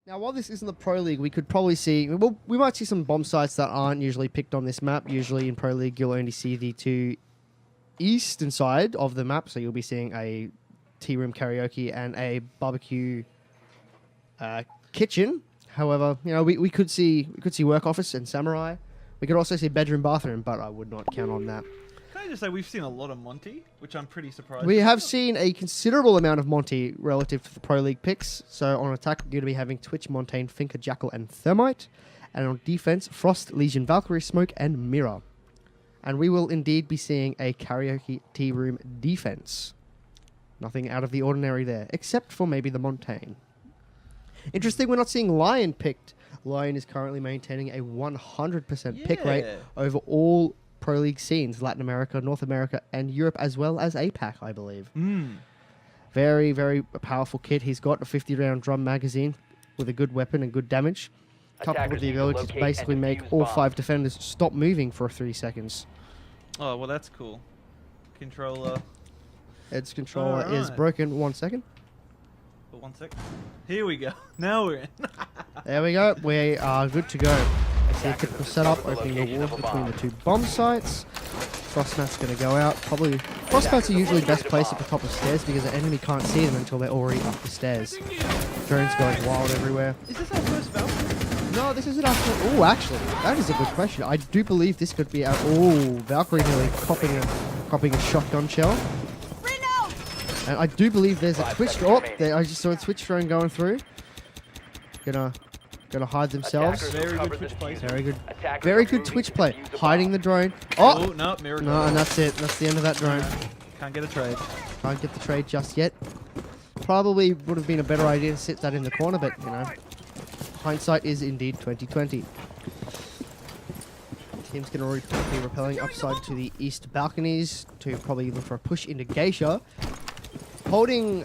Now, while this isn't the Pro League, we could probably see... Well, we might see some bomb sites that aren't usually picked on this map. Usually in Pro League, you'll only see the two eastern side of the map. So you'll be seeing a tea room karaoke and a barbecue kitchen. However, you know, we could see work office and samurai. We could also see bedroom, bathroom, but I would not count on that. Can I just say we've seen a lot of Monty, which I'm pretty surprised. We have seen a considerable amount of Monty relative to the Pro League picks. So on attack, we're going to be having Twitch, Montaigne, Finker, Jackal, and Thermite. And on defense, Frost, Legion, Valkyrie, Smoke, and Mirror. And we will indeed be seeing a karaoke tea room defense. Nothing out of the ordinary there, except for maybe the Montaigne. Interesting, we're not seeing Lion picked. Lion is currently maintaining a 100% pick rate over all Pro League scenes, Latin America, North America, and Europe, as well as APAC, I believe. Very, very powerful kit. He's got a 50-round drum magazine with a good weapon and good damage, coupled with the ability to basically make all 5 defenders stop moving for 3 seconds. Oh, well, that's cool. Controller. Ed's controller is broken. 1 second. For 1 sec. Here we go. Now we're in. There we go. We are good to go. See a typical setup, opening the walls between the 2 bomb sites. Frostmat's going to go out. Probably Frostmats are usually best placed at the top of stairs because the enemy can't see them until they're already up the stairs. Drones going wild everywhere. Is this our first Valkyrie? No, this isn't actually. Oh, actually, that is a good question. I do believe this could be our. Oh, Valkyrie nearly copying a shotgun shell. And I do believe there's a Twitch. Oh, there, I just saw a Twitch drone going through. Gonna hide themselves. Very good Twitch play. Very good Twitch play. Hiding the drone. Oh, no, mirror. No, and that's it. That's the end of that drone. Can't get a trade. Can't get the trade just yet. Probably would have been a better idea to sit that in the corner, but you know, hindsight is indeed 2020. Team's gonna be repelling upside to the east balconies to probably look for a push into Geisha. Holding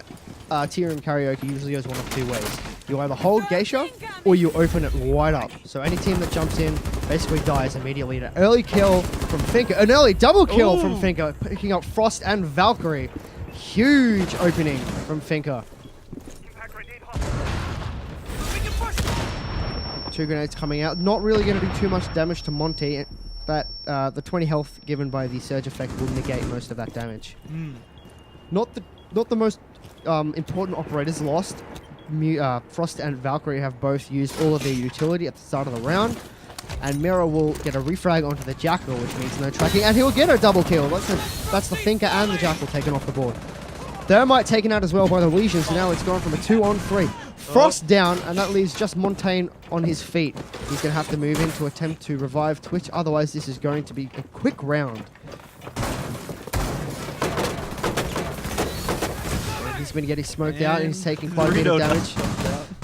tea room karaoke usually goes one of 2 ways. You either hold Geisha or you open it wide up. So any team that jumps in basically dies immediately. An early kill from Finker. An early double kill from Finker, picking up Frost and Valkyrie. Huge opening from Finker. 2 grenades coming out. Not really going to do too much damage to Monty. That the 20 health given by the surge effect will negate most of that damage. Not the most important operators lost. Frost and Valkyrie have both used all of their utility at the start of the round. And Mirror will get a refrag onto the Jackal, which means no tracking. And he'll get a double kill. That's the Finker and the Jackal taken off the board. Thermite taken out as well by the Legion, so now it's gone from a 2-on-3. Frost down, and that leaves just Montaigne on his feet. He's going to have to move in to attempt to revive Twitch. Otherwise, this is going to be a quick round. He's been getting smoked out, and he's taking quite a bit of damage.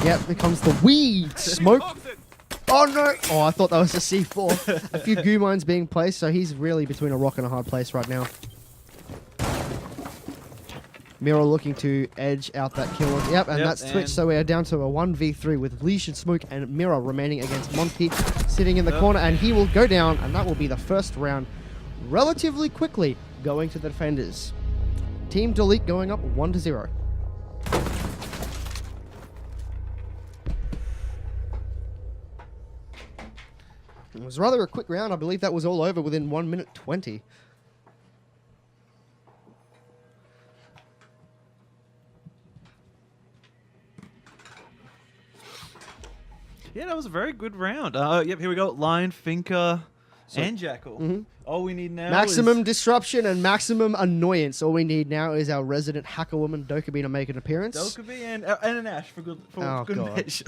Yep, becomes the weed smoke. Oh no! Oh, I thought that was a C4. A few goo mines being placed, so he's really between a rock and a hard place right now. Mirror looking to edge out that kill. Yep, and that's Twitch, so we are down to a 1v3 with Legion, Smoke, and Mirror remaining against Monty, sitting in the corner, and he will go down, and that will be the first round relatively quickly going to the defenders. Team Delete going up 1-0. It was rather a quick round. I believe that was all over within 1 minute 20. Yeah, that was a very good round. Yep, here we go. Lion, Finker, and Jackal. All we need now maximum disruption and maximum annoyance. All we need now is our resident hacker woman, Dokkaby, to make an appearance. Dokkaby and an Ash for good measure.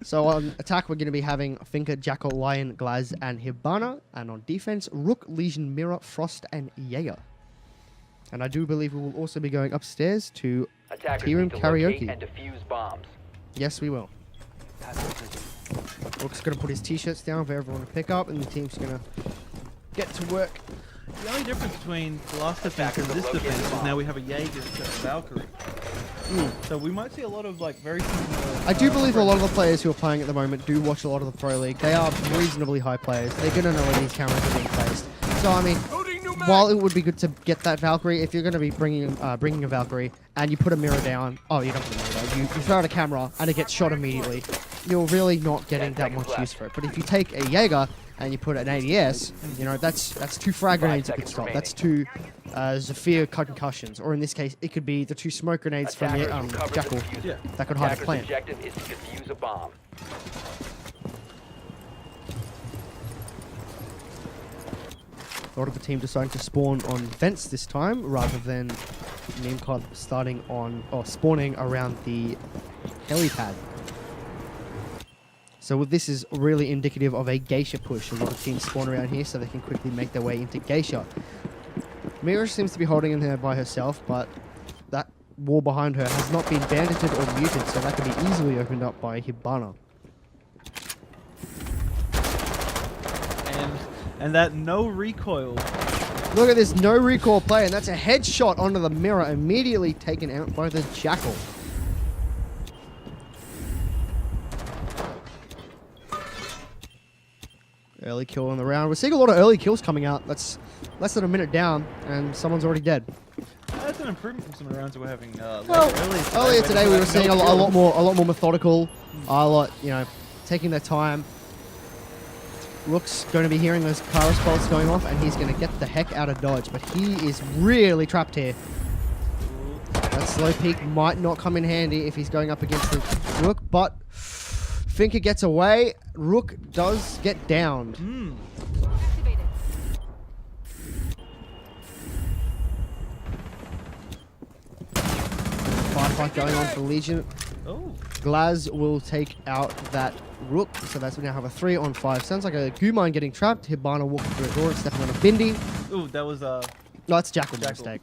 So on attack, we're going to be having Finker, Jackal, Lion, Glaz, and Hibana. And on defense, Rook, Legion, Mirror, Frost, and Jaeger. And I do believe we will also be going upstairs to tea room karaoke. And defuse bombs. Yes, we will. Rook's going to put his t-shirts down for everyone to pick up, and the team's going to get to work. The only difference between the last defense and this defense is now we have a Jaeger instead of Valkyrie. So we might see a lot of like very similar... I do believe a lot of the players who are playing at the moment do watch a lot of the Pro League. They are reasonably high players. They're going to know when these cameras are being placed. So, I mean, while it would be good to get that Valkyrie, if you're going to be bringing a Valkyrie and you put a mirror down... Oh, you don't put a mirror down. You throw out a camera and it gets shot immediately. you're really not getting 10 that much seconds use for it. But if you take a Jaeger and you put an ADS, you know, that's 2 frag grenades you could seconds stop. remaining. That's 2 Zephyr concussions. Or in this case, it could be the 2 smoke grenades from the Attackers recover the Jackal diffuser. Yeah. that could hide a Attacker's plant. objective is to defuse a bomb. A lot of the team deciding to spawn on vents this time rather than Namecod starting on or spawning around the helipad. So this is really indicative of a geisha push. A lot of teams spawn around here so they can quickly make their way into geisha. Mira seems to be holding in there by herself, but that wall behind her has not been bandited or muted, so that can be easily opened up by Hibana. And that no recoil. Look at this no recoil play, and that's a headshot onto the mirror, immediately taken out by the Jackal. Early kill in the round. We're seeing a lot of early kills coming out. That's less than a minute down, and someone's already dead. That's an improvement from some of the rounds that we're having Well, earlier today we were like seeing no a kill. lot more methodical, a lot, you know, taking their time. Rook's going to be hearing those car response going off, and he's going to get the heck out of dodge. But he is really trapped here. That slow peek might not come in handy if he's going up against the Rook, but Finker gets away. Rook does get downed. Firefight going on for Legion. Oh. Glaz will take out that Rook, so that's we now have a 3-on-5. Sounds like a Gumine getting trapped. Hibana walking through a door and stepping on a Bindi. Ooh, that was No, that's Jackal, by Jackal. mistake.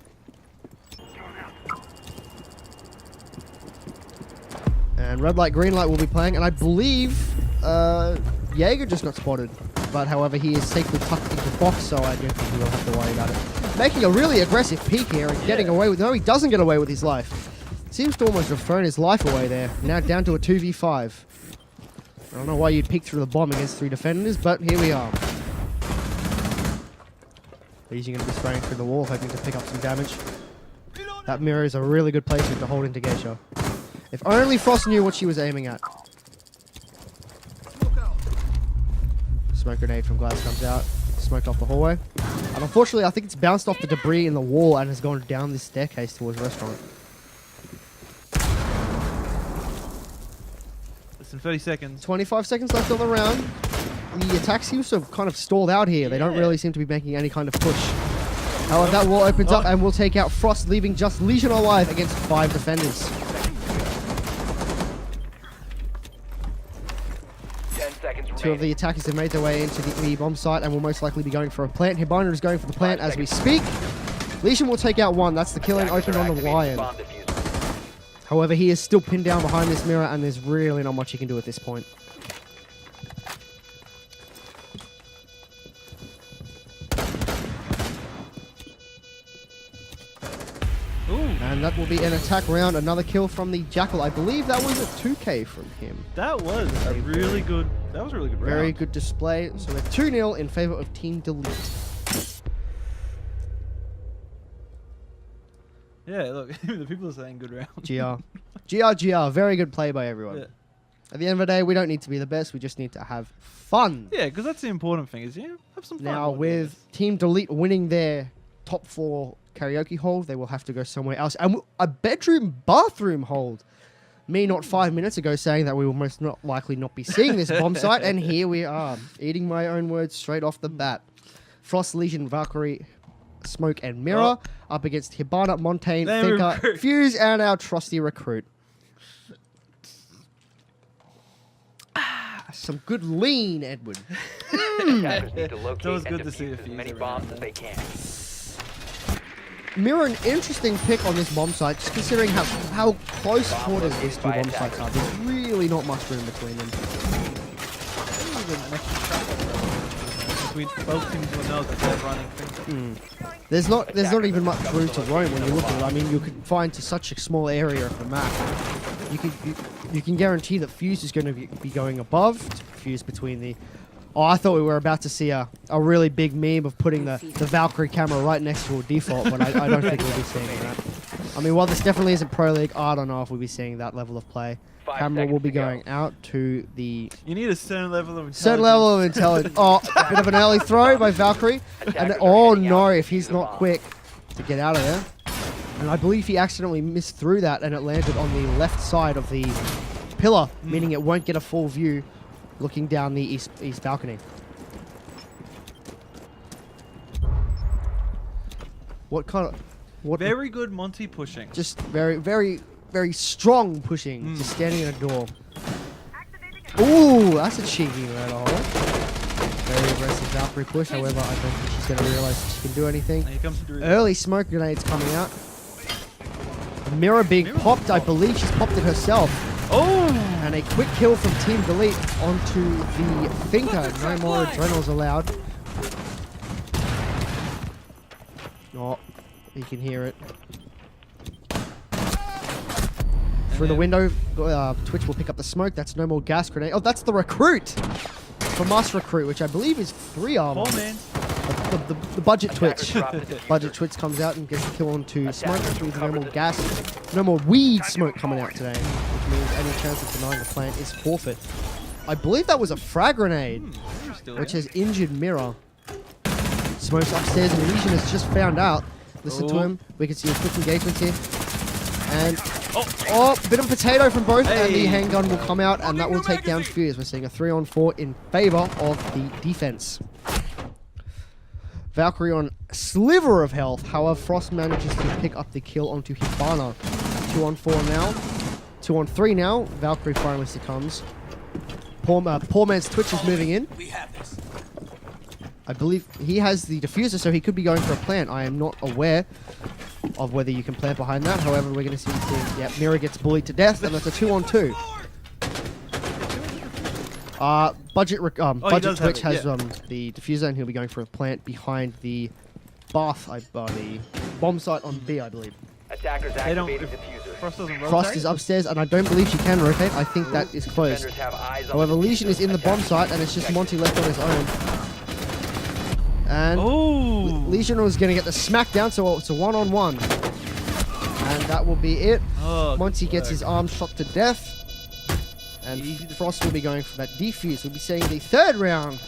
And red light, green light will be playing, and I believe Jaeger just got spotted. But however, he is safely tucked into box, so I don't think we will have to worry about it. Making a really aggressive peek here and getting away with. No, he doesn't get away with his life. Seems to almost have thrown his life away there. Now down to a 2v5. I don't know why you'd peek through the bomb against 3 defenders, but here we are. These are going to be spraying through the wall, hoping to pick up some damage. That mirror is a really good placement to hold into Geisha. If only Frost knew what she was aiming at. Smoke grenade from Glass comes out. Smoked off the hallway. And unfortunately, I think it's bounced off the debris in the wall and has gone down this staircase towards the restaurant. Less than 30 seconds. 25 seconds left on the round. The attack seems to have kind of stalled out here. They don't really seem to be making any kind of push. However, that wall opens up and will take out Frost, leaving just Legion alive against 5 defenders. 10 seconds 2 of the attackers have made their way into the bomb site and will most likely be going for a plant. Hibana is going for the plant as we speak. Legion will take out 1. That's the killing open on the Lion. However, he is still pinned down behind this mirror, and there's really not much he can do at this point. Ooh. And that will be an attack round. Another kill from the Jackal. I believe that was a 2K from him. That was a really good. That was a really good round. Very good display. So we're 2-0 in favor of Team Delete. Yeah, look, the people are saying good round. GR. Very good play by everyone. Yeah. At the end of the day, we don't need to be the best. We just need to have fun. Yeah, because that's the important thing is, have some fun. Now, while doing with Team Delete winning their top 4 karaoke hold, they will have to go somewhere else. And a bathroom hold. Me not 5 minutes ago saying that we will most not likely not be seeing this bomb site, and here we are, eating my own words straight off the bat. Frost, Legion, Valkyrie, Smoke, and Mirror up against Hibana, Montaigne, Then Finker, recruit. Fuse, and our trusty recruit. Some good lean, Edward. Attackers need to locate That was and good to see defuse a as Fuse many every bombs now as and they can. Mirror, an interesting pick on this bomb site, just considering how close quarters these 2 bomb sites are. There's really not much room between them. We both seem to know that they're running things. There's not even much room to roam when you look at it. I mean, you can find to such a small area of the map. You can guarantee that Fuse is going to be going above. Fuse between the. Oh, I thought we were about to see a really big meme of putting the Valkyrie camera right next to a default, but I don't think we'll be seeing that. I mean, while this definitely isn't Pro League, I don't know if we'll be seeing that level of play. 5 Camera will seconds be to go. going out to the You need a certain level of intelligence. certain level of intelligence. Oh, a bit of an early throw by Valkyrie. And Attackers are oh heading no, out to if he's defuse a not bomb. quick to get out of there. And I believe he accidentally missed through that and it landed on the left side of the pillar, meaning it won't get a full view looking down the east balcony. What kind of... What Very good Monty pushing. Just very, very, very strong pushing. Just standing in a door. Ooh, that's a cheeky red hole. Very aggressive Valkyrie push. However, I don't think she's going to realize she can do anything. And here comes the Early smoke grenades coming out. Mirror being popped. I believe she's popped it herself. Oh! And a quick kill from Team Delete onto the Thinker. No more adrenals allowed. Oh, you can hear it. Through the window, Twitch will pick up the smoke. That's no more gas grenade. Oh, that's the recruit from us recruit, which I believe is 3 armor. Poor man. The budget Attackers Twitch. drop the diffuser. Budget Twitch comes out and gets a kill onto smoke, Attackers which means no recover more the gas, no more weed smoke coming out today, which means any chance of denying the plant is forfeit. I believe that was a frag grenade, which has injured Mirror. Smoke's upstairs and Legion has just found out. Listen to Oh. him. We can see a quick engagement here. And bit of potato from both, and the Hey. handgun will come out, and that will take down Fuse. We're seeing a 3-on-4 in favor of the defense. Valkyrie on sliver of health. However, Frost manages to pick up the kill onto Hibana. 2-on-4 now. 2-on-3 now. Valkyrie finally succumbs. Poor man's Twitch is moving in. I believe he has the diffuser, so he could be going for a plant. I am not aware of whether you can plant behind that. However, we're going to see the team. Yeah, Mira gets bullied to death, and that's a 2-on-2. Budget does have Twitch it, has yeah. the diffuser, and he'll be going for a plant behind the bath, the bomb site on B, I believe. Attackers They don't. activating If diffuser. Frost doesn't rotate. Frost is upstairs, and I don't believe she can rotate. I think that is closed. Defenders have eyes on However, the Legion is in the bomb Attackers site, and it's just Monty left on his own. And Oh! Legion was going to get the smackdown, so it's a 1-on-1. And that will be it. Oh, Monty good gets work. his arm shot to death. And Easy to Frost will be going for that defuse. We'll be seeing the third round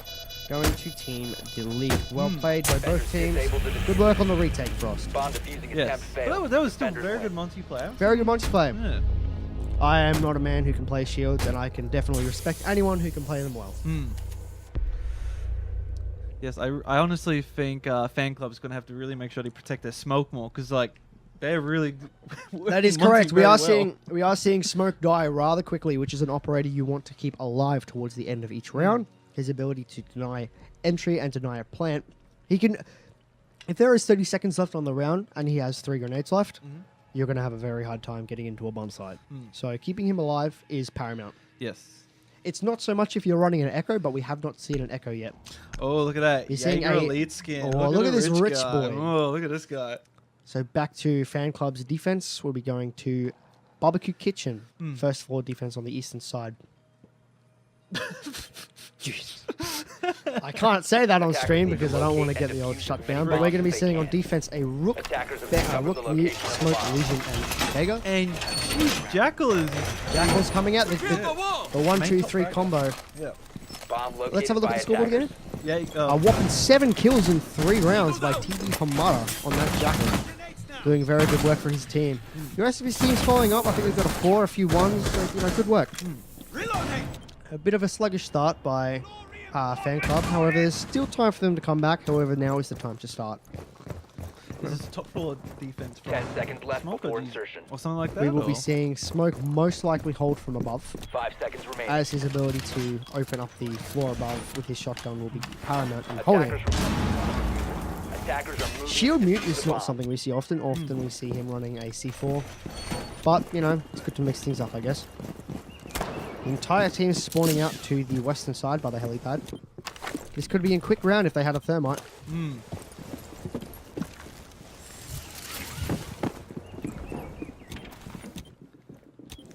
going to Team Delete. Well played by both teams. disabled the Good work on the retake, Frost. Bomb defusing Yes. attempt But failed. that was still Defenders very win. good Monty player. Very good Monty play. Yeah. I am not a man who can play shields, and I can definitely respect anyone who can play them well. Yes, I honestly think fan club's going to have to really make sure they protect their smoke more, because like they're really. That is working correct. Monty very We are seeing Smoke die rather quickly, which is an operator you want to keep alive towards the end of each round. His ability to deny entry and deny a plant. He can, if there is 30 seconds left on the round and he has 3 grenades left, you're going to have a very hard time getting into a bomb site. So keeping him alive is paramount. Yes. It's not so much if you're running an Echo, but we have not seen an Echo yet. Oh, look at that. You're seeing Jaeger a- elite skin. Oh, look at the this rich guy. boy. Oh, look at this guy. So back to Fan Club's defense. We'll be going to Barbecue Kitchen. First floor defense on the eastern side. Jeez. I can't say that on stream because I don't want to get the old shut down. But we're going to be seeing on defense a Rook, Attackers have discovered the Rook, Mute, location of the Smoke, bomb. Legion, and Vega. And geez, Jackal is. Jackal's coming out. The 1-2-3 combo. Yeah. Bomb located Let's have a look by at the scoreboard attackers. again. Yeah. A whopping 7 kills in 3 rounds by TV Hamada on that Jackal. Doing very good work for his team. The rest of his team's following up. I think we've got a 4, a few 1s. So, good work. A bit of a sluggish start by Fan Club. However, there's still time for them to come back. However, now is the time to start. This is top floor defense. From 10 seconds left Smoke before or insertion. or something like that. We will be or- seeing Smoke most likely hold from above, 5 seconds remaining. as his ability to open up the floor above with his shotgun will be paramount in holding. Attackers are moving. Shield to mute defuse is the not bomb. something we see often. Often we see him running a C4. But, it's good to mix things up, I guess. The entire team is spawning out to the western side by the helipad. This could be in quick round if they had a thermite.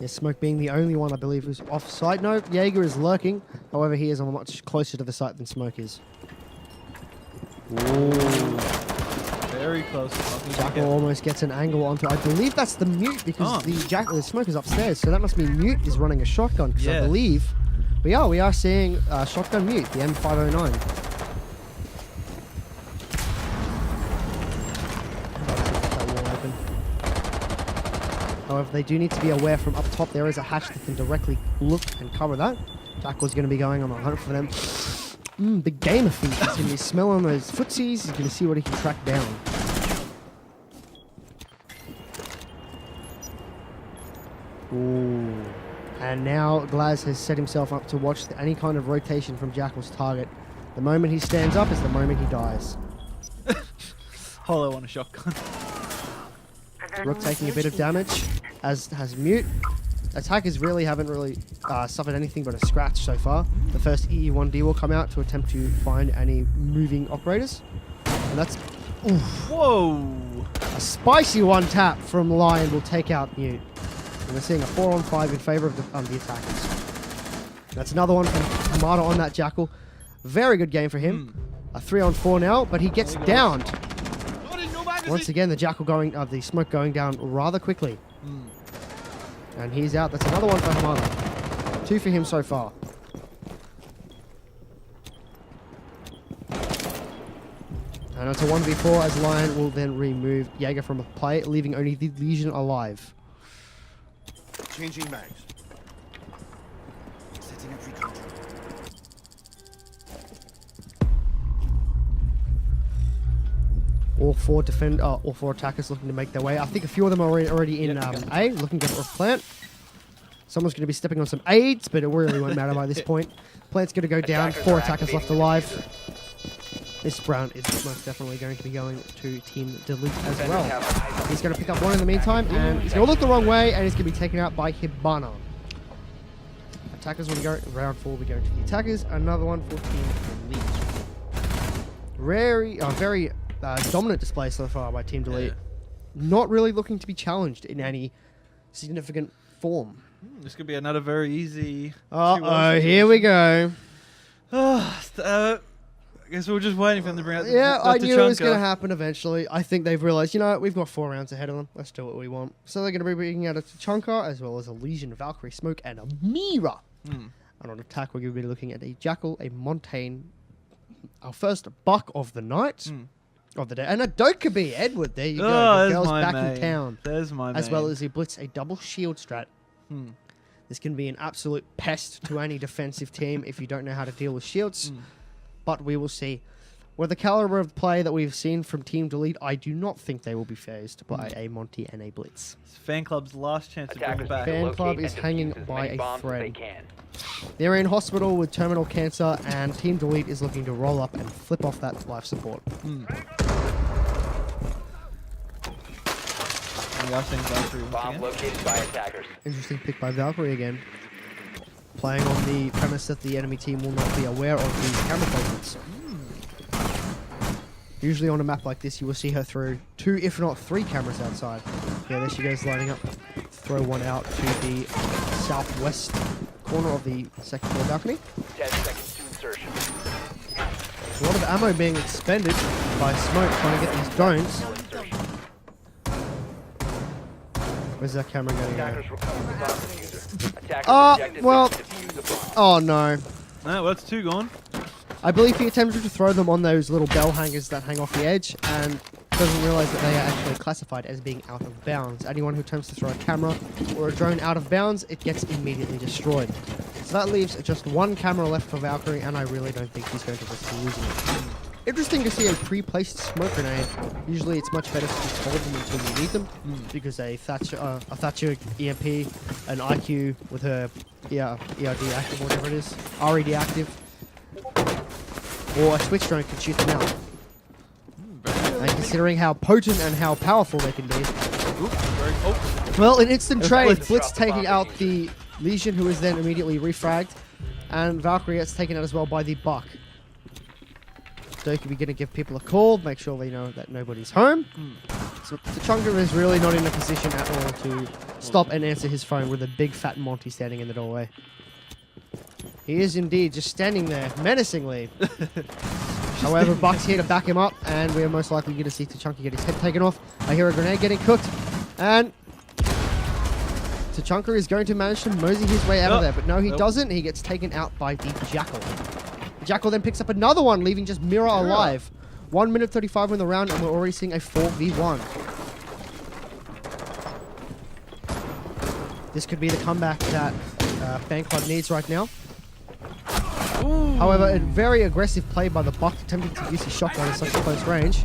Yeah, Smoke being the only one, I believe, who's off site. No, Jaeger is lurking. However, he is much closer to the site than Smoke is. Very very close. to knocking it Jackal down. almost gets an angle onto. I believe that's the mute because the smoke is upstairs, so that must mean mute is running a shotgun. Because I Yeah. believe we are seeing shotgun mute, the M509. However, they do need to be aware from up top there is a hatch that can directly look and cover that. Jackal's going to be going on a hunt for them. The gamer feet. He's going to be smelling those footsies. He's going to see what he can track down. Ooh. And now Glaz has set himself up to watch any kind of rotation from Jackal's target. The moment he stands up is the moment he dies. Hollow on a shotgun. Rook taking a bit of damage, as has Mute. Attackers haven't really suffered anything but a scratch so far. The first EE1D will come out to attempt to find any moving operators. And that's Whoa! a spicy one tap from Lion will take out Mute. And we're seeing a 4-on-5 in favor of the attackers. That's another one from Hamada on that Jackal. Very good game for him. A 3-on-4 now, but he gets downed. Once again, the Jackal the smoke going down rather quickly. And he's out. That's another one for Hamada. 2 for him so far. And it's a 1v4 as Lion will then remove Jaeger from a play, leaving only the Legion alive. Changing mags. Setting up recon. All four attackers looking to make their way. I think a few of them are already in A, looking to replant. Someone's going to be stepping on some aids, but it really won't matter by this point. Plant's going to go down. 4 attackers left alive. This round is most definitely going to be going to Team Delete as well. He's going to pick up one in the meantime, and he's going to look the wrong way, and he's going to be taken out by Hibana. Attackers will go. Round 4 will be going to the attackers. Another one for Team Delete. Very dominant display so far by Team Delete. Yeah. Not really looking to be challenged in any significant form. This could be another very easy. Uh-oh, here we go. I guess we're just waiting for them to bring out the Yeah, I knew it was going to Tachanka. happen eventually. I think they've realized, we've got 4 rounds ahead of them. Let's do what we want. So they're going to be bringing out a Tachanka, as well as a Legion, Valkyrie, Smoke, and a Mira. And on attack, we're going to be looking at a Jackal, a Montaigne, our first buck of the night, of the day, and a Dokkaebi, Edward. There you go. The there's girls my back main. in town. There's my As well main. as he blitz a double shield strat. This can be an absolute pest to any defensive team if you don't know how to deal with shields. But we will see. With the caliber of play that we've seen from Team Delete, I do not think they will be phased by a Monty and a blitz. It's Fan Club's last chance to bring Attackers it back. Fan locate Club and is hanging defuse as by many a bombs as they thread. can. They're in hospital with terminal cancer, and Team Delete is looking to roll up and flip off that life support. We are seeing Valkyrie once Bomb again. located by attackers. Interesting pick by Valkyrie again. Playing on the premise that the enemy team will not be aware of these camera placements. Usually on a map like this, you will see her through 2, if not 3 cameras outside. Yeah, there she goes lining up. Throw one out to the southwest corner of the second floor balcony. 10 seconds to insertion. A lot of ammo being expended by Smoke trying to get these drones. No insertion. Where's that camera going to go? Attackers recover the bomb diffuser. Attackers objective well- is to defuse the bomb. Oh no. No, well, that's 2 gone. I believe he attempted to throw them on those little bell hangers that hang off the edge and doesn't realize that they are actually classified as being out of bounds. Anyone who attempts to throw a camera or a drone out of bounds, it gets immediately destroyed. So that leaves just 1 camera left for Valkyrie, and I really don't think he's going to risk losing it. Interesting to see a pre-placed smoke grenade. Usually it's much better to just hold them until you need them, because a Thatcher EMP, an IQ with her ERD active, whatever it is, RED active, or a switch drone can shoot them out. And considering how potent and how powerful they can be, well, an instant trade, Blitz taking out the Legion, who is then immediately refragged, and Valkyrie gets taken out as well by the Buck. Dokkaebi going to give people a call, make sure they know that nobody's home. So Tachanka is really not in a position at all to stop and answer his phone with a big fat Monty standing in the doorway. He is indeed just standing there menacingly. However, Buck's here to back him up, and we are most likely going to see Tachanka get his head taken off. I hear a grenade getting cooked, and Tachanka is going to manage to mosey his way out of there, but no, he doesn't. He gets taken out by the Jackal. The Jackal then picks up another one, leaving just Mira alive. 1 minute 35 in the round, and we're already seeing a 4v1. This could be the comeback that Fan Club needs right now. Ooh. However, a very aggressive play by the Buck, attempting to use his shotgun at such a close range.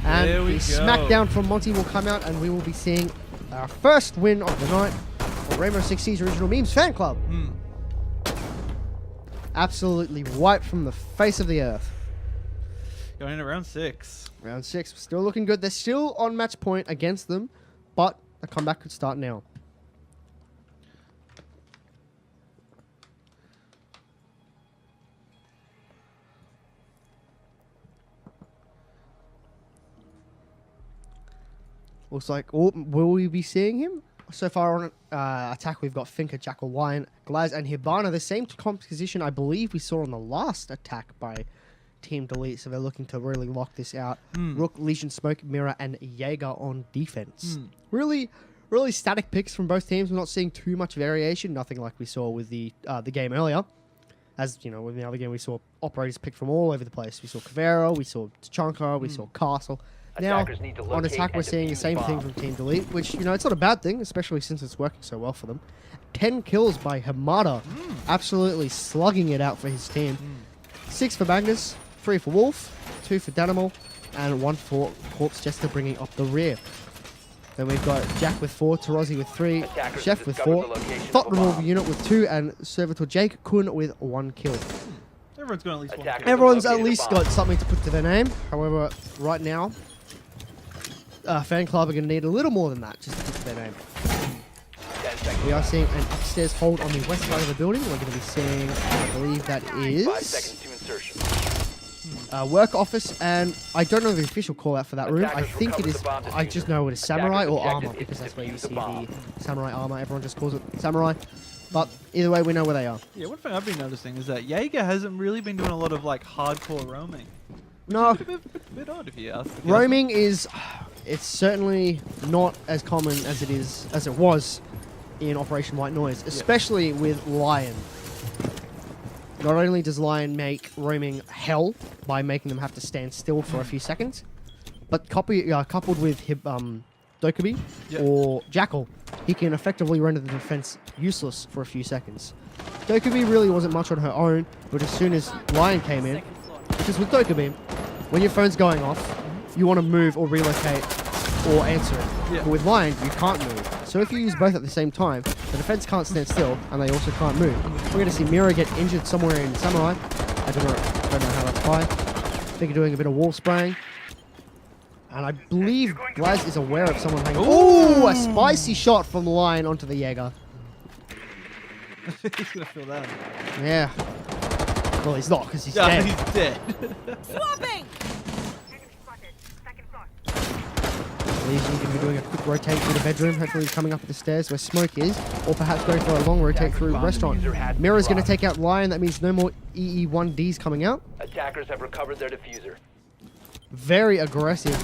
And There we the go. smackdown from Monty will come out, and we will be seeing our first win of the night for Rainbow Six Siege Original Memes Fan Club. Absolutely wiped from the face of the earth. Going into round 6. Round 6, still looking good. They're still on match point against them, but the comeback could start now. Looks like, will we be seeing him? So far on attack, we've got Finka, Jackal, Lion, Glaz, and Hibana. The same composition I believe we saw on the last attack by Team Delete. So they're looking to really lock this out. Rook, Legion, Smoke, Mirror, and Jaeger on defense. Really static picks from both teams. We're not seeing too much variation. Nothing like we saw with the game earlier. As you know, with the other game, we saw operators picked from all over the place. We saw Caveira, we saw Tachanka, we saw Castle. Now, Attackers need to on locate attack, we're and seeing the defuse same the thing bomb. from Team Delete, which, you know, it's not a bad thing, especially since it's working so well for them. 10 kills by Hamada, absolutely slugging it out for his team. 6 for Magnus, 3 for Wolf, 2 for Danimal, and 1 for Corpse Jester bringing up the rear. Then we've got Jack with 4, Tarozi with 3, Attackers Chef have with discovered 4, the location Thought of a Revolver bomb. Unit with 2, and Servitor Jake Kun with 1 kill. Everyone's got at least one. Attackers kill. Everyone's at located a least bomb. got something to put to their name. However, right now, Fan Club are going to need a little more than that just to put to their name. 10 seconds. We are seeing an upstairs hold on the west side of the building. We're going to be seeing, I believe that 5 is seconds to insertion. work office, and I don't know the official call out for that room. I Attackers think it recovered is, the bomb I just know it is samurai Attackers or objective armor, is because to that's where you defuse the see bomb. the samurai armor. Everyone just calls it samurai. But either way, we know where they are. Yeah, one thing I've been noticing is that Jaeger hasn't really been doing a lot of like hardcore roaming. No, A bit odd if you ask. roaming is, it's certainly not as common as it was in Operation White Noise, especially with Lion. Not only does Lion make roaming hell by making them have to stand still for a few seconds, but coupled with Dokubi or Jackal, he can effectively render the defense useless for a few seconds. Dokubi really wasn't much on her own, but as soon as Lion came in, because with Dokubi, when your phone's going off, you want to move or relocate or answer it. Yeah. But with Lion, you can't move. So if you use both at the same time, the defense can't stand still, and they also can't move. We're going to see Mira get injured somewhere in Samurai. I don't know how that's by. I think they're doing a bit of wall spraying. And I believe Glaz is aware of someone hanging. Ooh, a spicy shot from the Lion onto the Jaeger. He's gonna feel that. Yeah. Well, he's not, because he's Yeah, dead. he's dead. Swapping! Legion going to be doing a quick rotate through the bedroom. Hopefully he's coming up the stairs where Smoke is, or perhaps going for a long rotate through restaurant. Mira's going to take out Lion. That means no more EE1Ds coming out. Attackers have recovered their diffuser. Very aggressive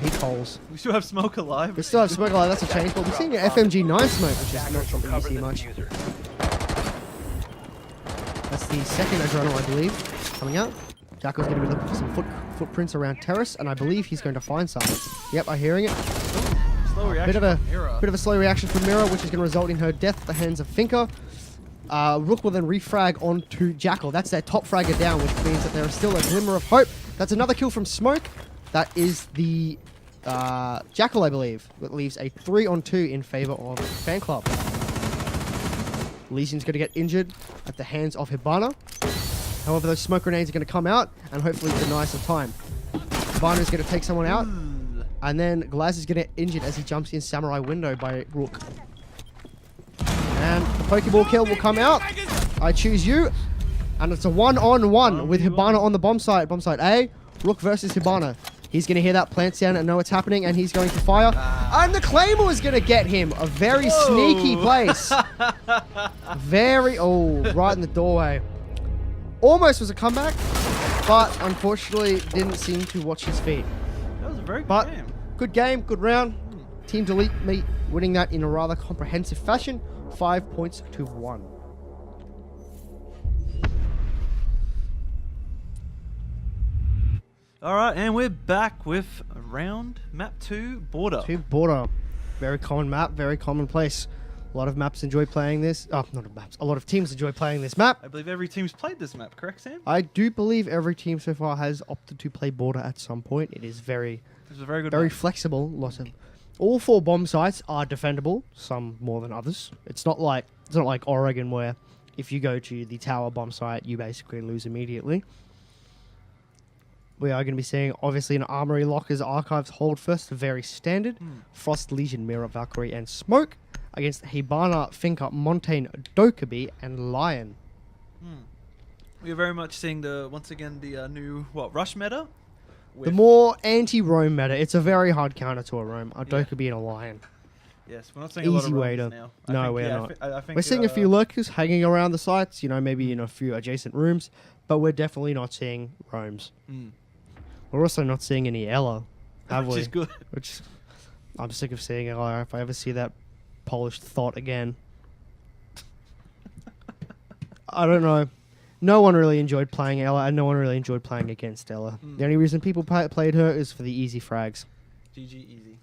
peek holes. We still have Smoke alive. We still have Smoke alive. That's a change, but we're seeing an FMG9 Smoke, which is not Attackers something you recovered see the much. diffuser. That's the second Adrenal, I believe, coming out. Jackal's going to be looking for some footprints around Terrace, and I believe he's going to find some. Yep, I'm hearing it. Slow reaction. Bit of a from Mira. bit of a slow reaction from Mira, which is going to result in her death at the hands of Finka. Rook will then refrag onto Jackal. That's their top fragger down, which means that there is still a glimmer of hope. That's another kill from Smoke. That is the Jackal, I believe. That leaves a 3-on-2 in favor of Fan Club. Legion's going to get injured at the hands of Hibana. However, those smoke grenades are going to come out and hopefully deny some time. Hibana is going to take someone out. And then Glaz is going to get injured as he jumps in Samurai window by Rook. And the Pokeball kill will come out. I choose you. And it's a 1-on-1 with Hibana on the bomb site. Bomb site A. Rook versus Hibana. He's going to hear that plant sound and know what's happening, and he's going to fire. And the Claymore is going to get him. A very sneaky place. Right in the doorway. Almost was a comeback. but unfortunately didn't seem to watch his feet. That was a very good But game. good game, good round. Team Delete Meat winning that in a rather comprehensive fashion, 5 points to 1. All right, and we're back with round map 2 border. To Border. Very common map, very commonplace. A lot of maps enjoy playing this. Oh, not maps. A lot of teams enjoy playing this map. I believe every team's played this map, correct, Sam? I do believe every team so far has opted to play Border at some point. It is very, This is a very good very map. flexible. Lots of all 4 bomb sites are defendable. Some more than others. It's not like Oregon where if you go to the tower bomb site, you basically lose immediately. We are going to be seeing, obviously, an Armory Lockers Archives hold first, very standard. Frost, Legion, Mirror, Valkyrie, and Smoke against Hibana, Finca, Montaigne, Dokkaebi, and Lion. We are very much seeing once again the new rush meta. The more anti-roam meta. It's a very hard counter to a roam, a Yeah. Dokkaebi and a Lion. Yes, we're not seeing a lot of Easy way roams to... now. No, we're not. I think We're seeing a few lurkers hanging around the sites, maybe in a few adjacent rooms, but we're definitely not seeing roams. We're also not seeing any Ella, have which we? is good. Which I'm sick of seeing Ella. If I ever see that polished thought again, I don't know. No one really enjoyed playing Ella, and no one really enjoyed playing against Ella. The only reason people played her is for the easy frags. GG easy.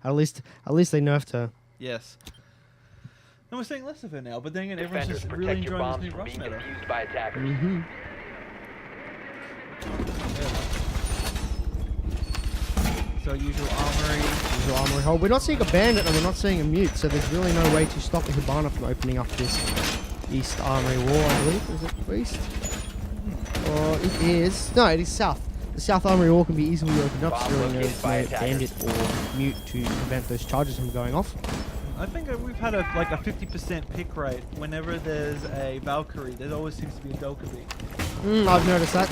At least they nerfed her. Yes. And we're seeing less of her now, but then again, everyone's Defenders, just protect really your enjoying bombs this new from rush being meta. confused by attackers. So usual armory. Usual armory hold. We're not seeing a bandit, and we're not seeing a mute, so there's really no way to stop the Hibana from opening up this east armory wall, I believe. Is it east? Or it is... No, it is south. The south armory wall can be easily opened up, Bomb so located there's by no attackers. bandit or mute to prevent those charges from going off. I think we've had a 50% pick rate. Whenever there's a Valkyrie, there always seems to be a Dokkaebi. I've noticed that.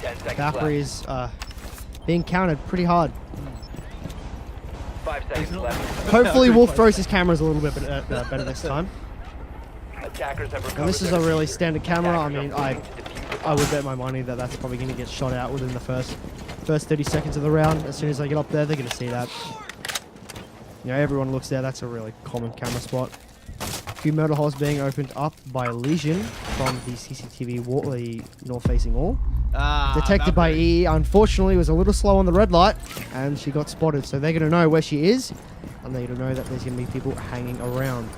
10 seconds Valkyrie left. is being countered pretty hard. 5 seconds not- left. Hopefully Wolf throws his cameras a little bit better this time. Attackers have recovered And this is their a really defuse. standard camera. I Attackers mean, are moving to defuse the I would bomb. bet my money that that's probably going to get shot out within the first 30 seconds of the round. As soon as they get up there, they're going to see that. Everyone looks there. That's a really common camera spot. A few murder holes being opened up by Legion from the CCTV wall, the north-facing wall. Detected by Valkyrie. EE, unfortunately, was a little slow on the red light, and she got spotted. So they're going to know where she is, and they're going to know that there's going to be people hanging around.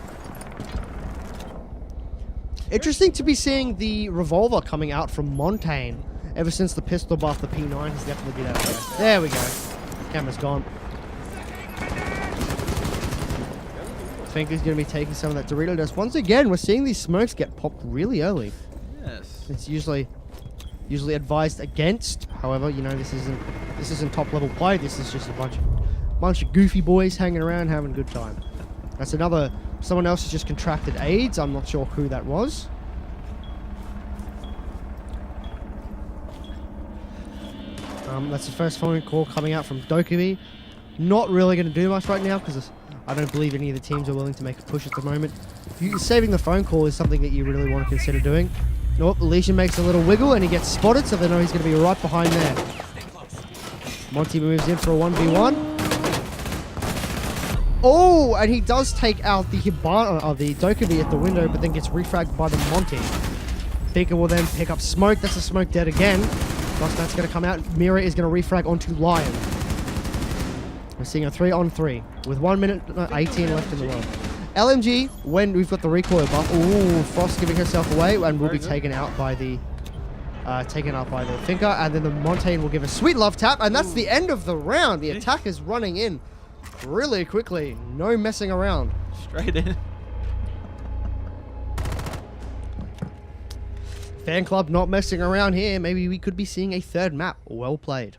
Interesting to be seeing the revolver coming out from Montaigne. Ever since the pistol buff, the P9 has definitely been out there. There we go. Camera's gone. I think he's going to be taking some of that Dorito dust. Once again, we're seeing these smokes get popped really early. Yes. It's usually advised against. However, this isn't top level play. This is just a bunch of goofy boys hanging around having a good time. That's someone else has just contracted AIDS. I'm not sure who that was. That's the first phone call coming out from Dokkaebi. Not really going to do much right now because I don't believe any of the teams are willing to make a push at the moment. Saving the phone call is something that you really want to consider doing. Nope, Legion makes a little wiggle and he gets spotted, so they know he's going to be right behind there. Monty moves in for a 1v1. Oh, and he does take out the Hibana of the Dokkaebi at the window, but then gets refragged by the Monty. Baker will then pick up Smoke. That's a Smoke dead again. That's going to come out. Mira is going to refrag onto Lion. We're seeing a 3-on-3 with 1 minute 18 left in the world. LMG, when we've got the recoil buff. Ooh, Frost giving herself away and will be taken out by the Finca, and then the Montaigne will give a sweet love tap, and that's the end of the round. The attack is running in really quickly. No messing around. Straight in. Fan club not messing around here. Maybe we could be seeing a third map. Well played.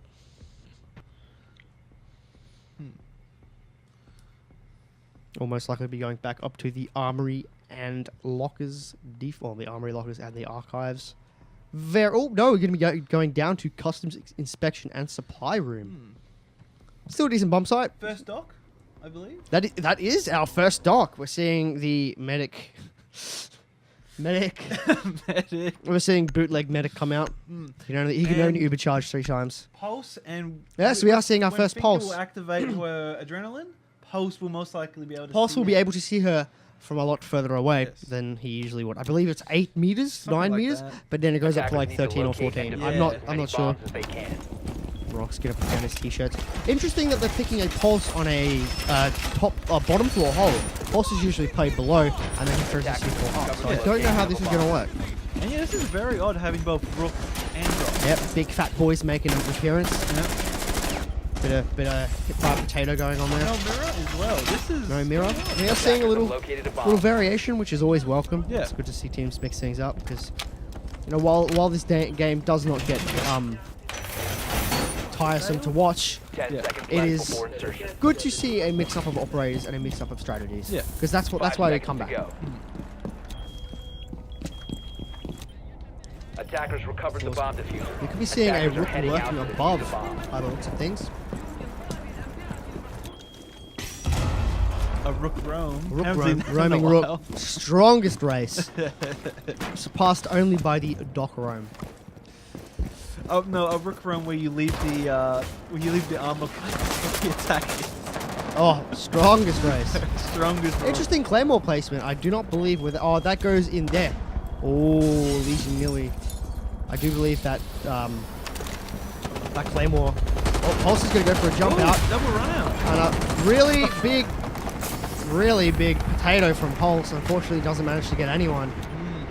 Almost likely be going back up to the armory and lockers default. The armory lockers and the archives. We're going to be going down to customs inspection and supply room. Still a decent bump site. First dock, I believe. That is our first dock. We're seeing the medic Medic. Medic. We're seeing bootleg Medic come out. He can only Uber charge 3 times. Pulse and Yes, we are seeing our when first Finka Pulse. will activate her adrenaline. Pulse will most likely be able to. Pulse see will be her. able to see her from a lot further away Yes. than he usually would. I believe it's 8 meters, Something 9 like meters, that. but then it goes up to Attackers like need to 13 or locate 14. and Yeah. I'm not as many sure. bombs as they can. Rock's gonna put down his t-shirts. Interesting that they're picking a Pulse on a bottom floor hole. Pulse is usually played below, and then he throws his C4 up. So I Yeah. don't know how this is gonna work. And yeah, this is very odd having both Rook and Rock. Yep, big fat boys making an appearance. Yep. Bit of hit by potato going on No there. mirror as well. This is No mirror. We are seeing a Attackers little have located a bomb. little variation, which is always welcome. Yeah. It's good to see teams mix things up because, you know, while this game does not get tiresome to watch, 10 Yeah. seconds it left is before insertion. good to see a mix up of operators and a mix up of strategies. Yeah. Because that's 5 why we seconds come to back. go. Attackers recovered the bomb diffuser. We could be seeing a Attackers are Rook heading out lurking to defuse above the bomb. by the looks of things. a Rook roam. Rook Haven't roam, seen that in a roaming while. Rook, strongest race, surpassed only by the Dock roam. Oh no, a Rook roam where you leave the armor for the attack. Oh, strongest race. Strongest. Rook. Interesting Claymore placement. I do not believe with. Oh, that goes in there. Oh, Legion Millie. I do believe that that Claymore. Oh, Pulse is going to go for a jump Ooh, out. double run out. And a really big potato from Pulse. Unfortunately, doesn't manage to get anyone.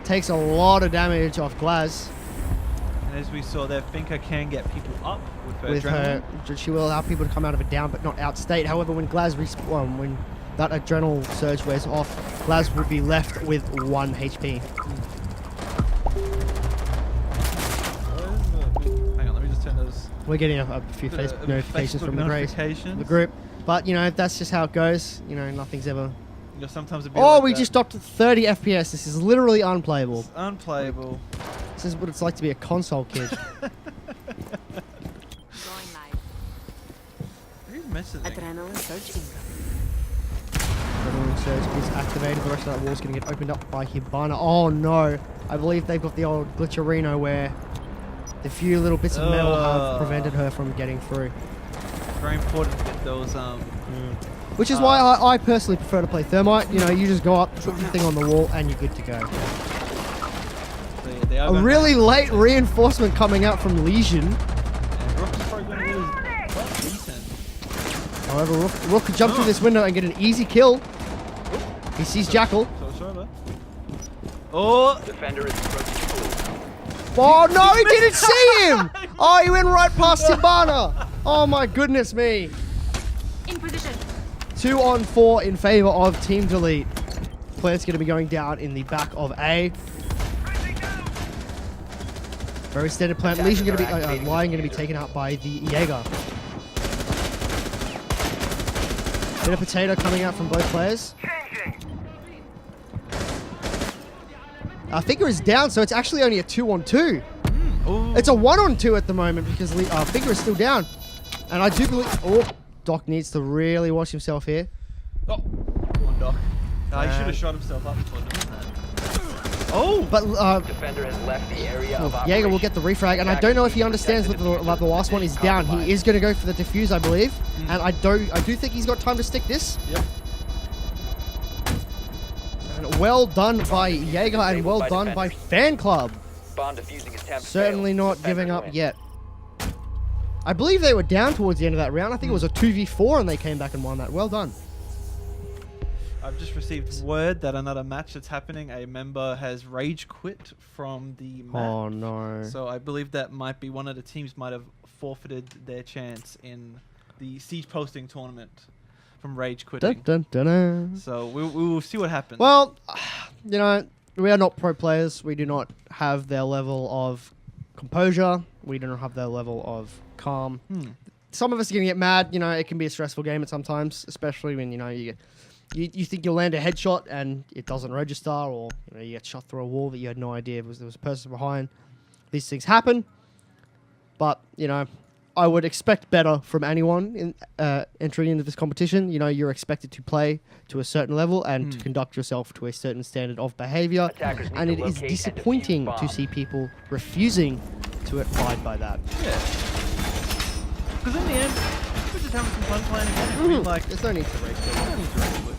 Takes a lot of damage off Glaz And as we saw there, Finka can get people up with her with adrenaline. her. She will allow people to come out of it down, but not outstate. However, when Glaz when that adrenal surge wears off, Glaz would be left with 1 HP. Hang on, let me just turn those. We're getting a few face notifications Facebook from the notifications. group. But, you know, that's just how it goes. You know, nothing's ever... You know, sometimes it'd be Oh, like we that. just dropped to 30 FPS. This is literally unplayable. It's unplayable. This is what it's like to be a console kid. Going live. Who's messaging? Adrenaline surge incoming. Adrenaline surge is activated. The rest of that wall's going to get opened up by Hibana. Oh, no. I believe they've got the old glitcherino where the few little bits of metal have prevented her from getting through. Very important to get those. Which is why I personally prefer to play Thermite. You know, you just go up, put the thing on the wall, and you're good to go. They are A gonna- really late reinforcement coming out from Legion. And Rook is probably going to lose quite decent. However, Rook could jump through this window and get an easy kill. He sees Jackal. So it's over. Oh! Defender is approaching full. Oh no, he didn't see him! Oh, he went right past Hibana. Oh my goodness me. In position. 2 on 4 in favor of Team Delete. Plant's going to be going down in the back of A. Very standard plant. Legion going to be Lion going to be taken out by the Jaeger. Bit of potato coming out from both players. Figure is down, so it's actually only a 2-on-2. Ooh. It's a 1-on-2 at the moment because Figure is still down. And I do believe... Oh, Doc needs to really watch himself here. Oh! Come on, Doc. He should have shot himself up before doing that. Oh! But Defender has left the area of Jaeger will operation. get the refrag, and I don't know if he understands that the last one is down. He is going to go for the defuse, I believe. And I do think he's got time to stick this. Yep. And well done by Jaeger and well done by Fan Club. Bomb defusing attempt Certainly failed. not Defender giving up wins. yet. I believe they were down towards the end of that round. I think it was a 2v4 and they came back and won that. Well done. I've just received word that another match that's happening, a member has rage quit from the match. Oh no. So I believe that might be one of the teams might have forfeited their chance in the Siegeposting tournament from rage quitting. Dun, dun, dun, dun. So we will see what happens. Well, you know, we are not pro players. We do not have their level of composure. We do not have their level of calm. Some of us are going to get mad. You know, it can be a stressful game at sometimes, especially when, you know, you think you'll land a headshot and it doesn't register, or you know, you get shot through a wall that you had no idea there was a person behind. These things happen. But, you know, I would expect better from anyone in entering into this competition. You know, you're expected to play to a certain level and to conduct yourself to a certain standard of behavior. Attackers need And to it is locate and disappointing defuse to bomb. see people refusing to abide by that. Yeah. Because in the end, we're just having some fun playing a game. I mean, like, There's no need to rage I quit. don't need to rage quit.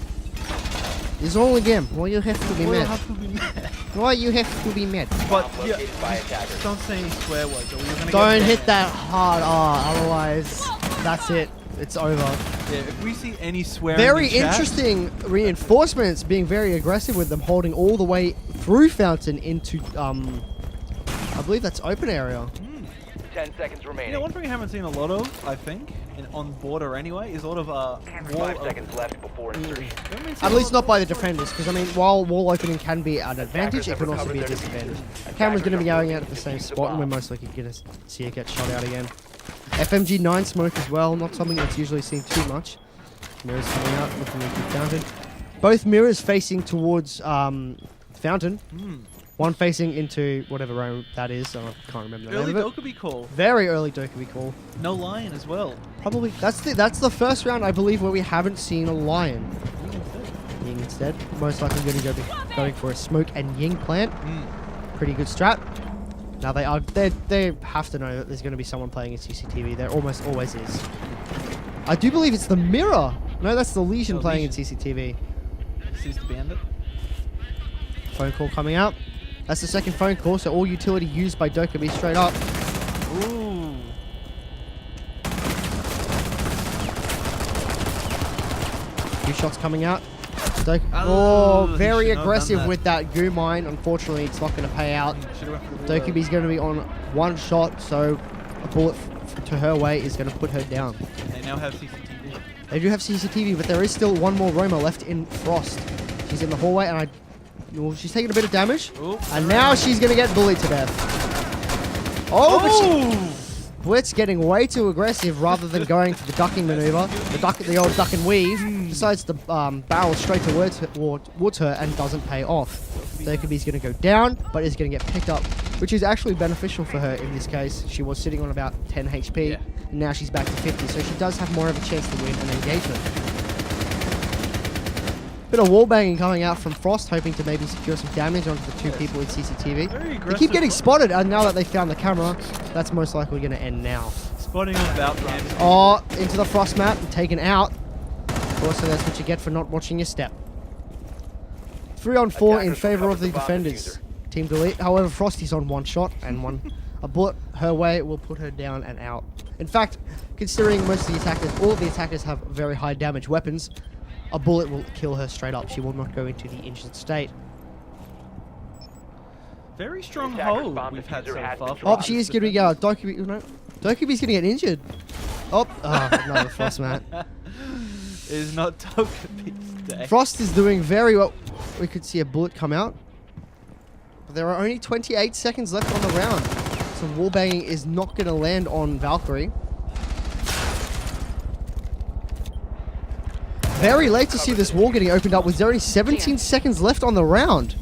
It's all a game. Why you have to be We'll mad? have to be mad. Why you have to be mad? But Bomb yeah, located by attackers. don't say any swear words or you're gonna Don't get hit banned. that hard R, otherwise that's it. It's over. Yeah, if we see any swearing Very in chat, interesting reinforcements, being very aggressive with them, holding all the way through Fountain into, I believe that's open area. 10 seconds You remaining. know, one thing I haven't seen a lot of, I think, on border anyway, is a lot of wall 5 seconds left before insertion. At least not by the defenders, because I mean, while wall opening can be an advantage, it can also be a disadvantage. Camera's going to be going out at the same spot, and we're most likely going to see it get shot out again. FMG 9 smoke as well, not something that's usually seen too much. Mirrors coming out, looking into Fountain. Both mirrors facing towards Fountain. One facing into whatever room that is. I can't remember the Early name of it. Dokkaebi call. Very early Dokkaebi call. No lion as well. Probably that's the first round I believe where we haven't seen a lion. Ying instead, most likely going to be going for a smoke and Ying plant. Pretty good strat. Now they have to know that there's going to be someone playing in CCTV. There almost always is. I do believe it's the mirror. No, that's the Legion Oh, playing Legion. in CCTV. Sees the bandit. Phone call coming out. That's the second phone call, so all utility used by Dokkaebi straight up. Ooh. Few shots coming out. Oh, he Very should not have aggressive done that. with that goo mine. Unfortunately, it's not going to pay out. Should've went for the Dokkaebi's going to be on one shot, so a bullet to her way is going to put her down. They now have CCTV. They do have CCTV, but there is still one more roamer left in Frost. She's in the hallway, and well, she's taking a bit of damage. Ooh. And now she's going to get bullied to death. Oh, but Blitz getting way too aggressive rather than going for the ducking maneuver. The old duck and weave. Decides to barrel straight towards her and doesn't pay off. Dokkaebi's going to go down, but is going to get picked up, which is actually beneficial for her in this case. She was sitting on about 10 HP, Yeah. and now she's back to 50, so she does have more of a chance to win an engagement. Bit of wall banging coming out from Frost, hoping to maybe secure some damage onto the two people in CCTV. Very They aggressive. keep getting spotted, and now that they found the camera, that's most likely going to end now. Spotting on about cam. Oh, into the Frost map and taken out. Of course, so that's what you get for not watching your step. 3 on 4 in Attackers favor of the recovered the bomb defenders. Team delete. However, Frosty's on one shot and a bullet her way will put her down and out. In fact, considering most of the attackers, all of the attackers have very high damage weapons, a bullet will kill her straight up. She will not go into the injured state. Very strong Attackers hold bomb we've had diffuser so has far. been from Oh, dropped. she is going to go. Dokkaebi, no, Dokkaebi's going to get injured. Oh, another Frost mat. Is not Dokkaebi's day. Frost is doing very well. We could see a bullet come out. But there are only 28 seconds left on the round. So wallbanging is not going to land on Valkyrie. Very late to see this wall getting opened up with only 17 seconds left on the round.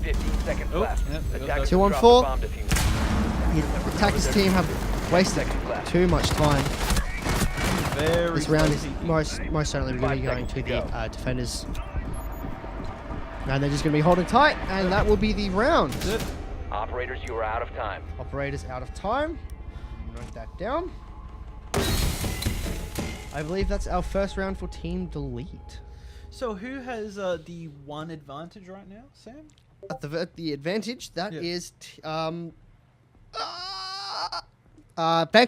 15 seconds Oh, left. yep, there goes Attackers 2 on dropped 4. the bomb diffuser. The attackers team have wasted too much time. Very This round is spicy. most certainly going to 5 be going seconds to to the go. defenders. And they're just going to be holding tight, and that will be the round. Good. Operators, you are out of time. Operators out of time. Note that down. I believe that's our first round for Team Delete. So who has the one advantage right now, Sam? At the advantage, that Yeah. is Fan Club. Fan Fan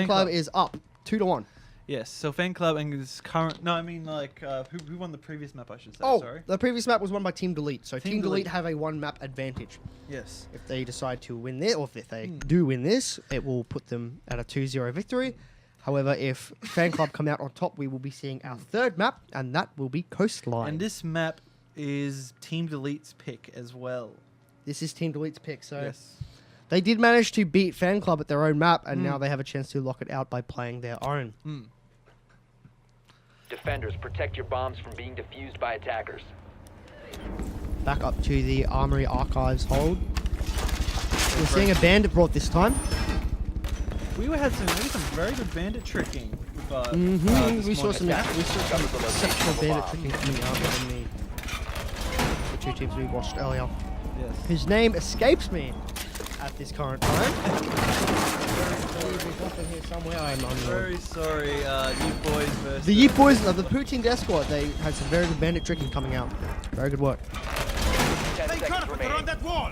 Club Club. is up 2-1. Yes. So fan club and his current. No, I mean like who won the previous map? I should say. Oh, Sorry. the previous map was won by Team Delete. So Team, Team Delete Delete. have a 1 map advantage. Yes. If they decide to win this, or if they do win this, it will put them at a 2-0 victory. However, if Fan Club come out on top, we will be seeing our 3rd map, and that will be Coastline. And this map is Team Delete's pick as well. This is Team Delete's pick, so Yes. they did manage to beat Fan Club at their own map, and now they have a chance to lock it out by playing their own. Defenders, protect your bombs from being defused by attackers. Back up to the Armory Archives hold. We're seeing a bandit brought this time. had some very good bandit tricking. We saw some exceptional bandit tricking coming out in the two teams we watched earlier. Yes. Whose name escapes me at this current time. There's nothing here somewhere. I'm unknown. Very sorry, you boys versus... The Yeet Boys of the Poutine Death Squad, they had some very good bandit tricking coming out. Very good work. 10 seconds remaining. that wall.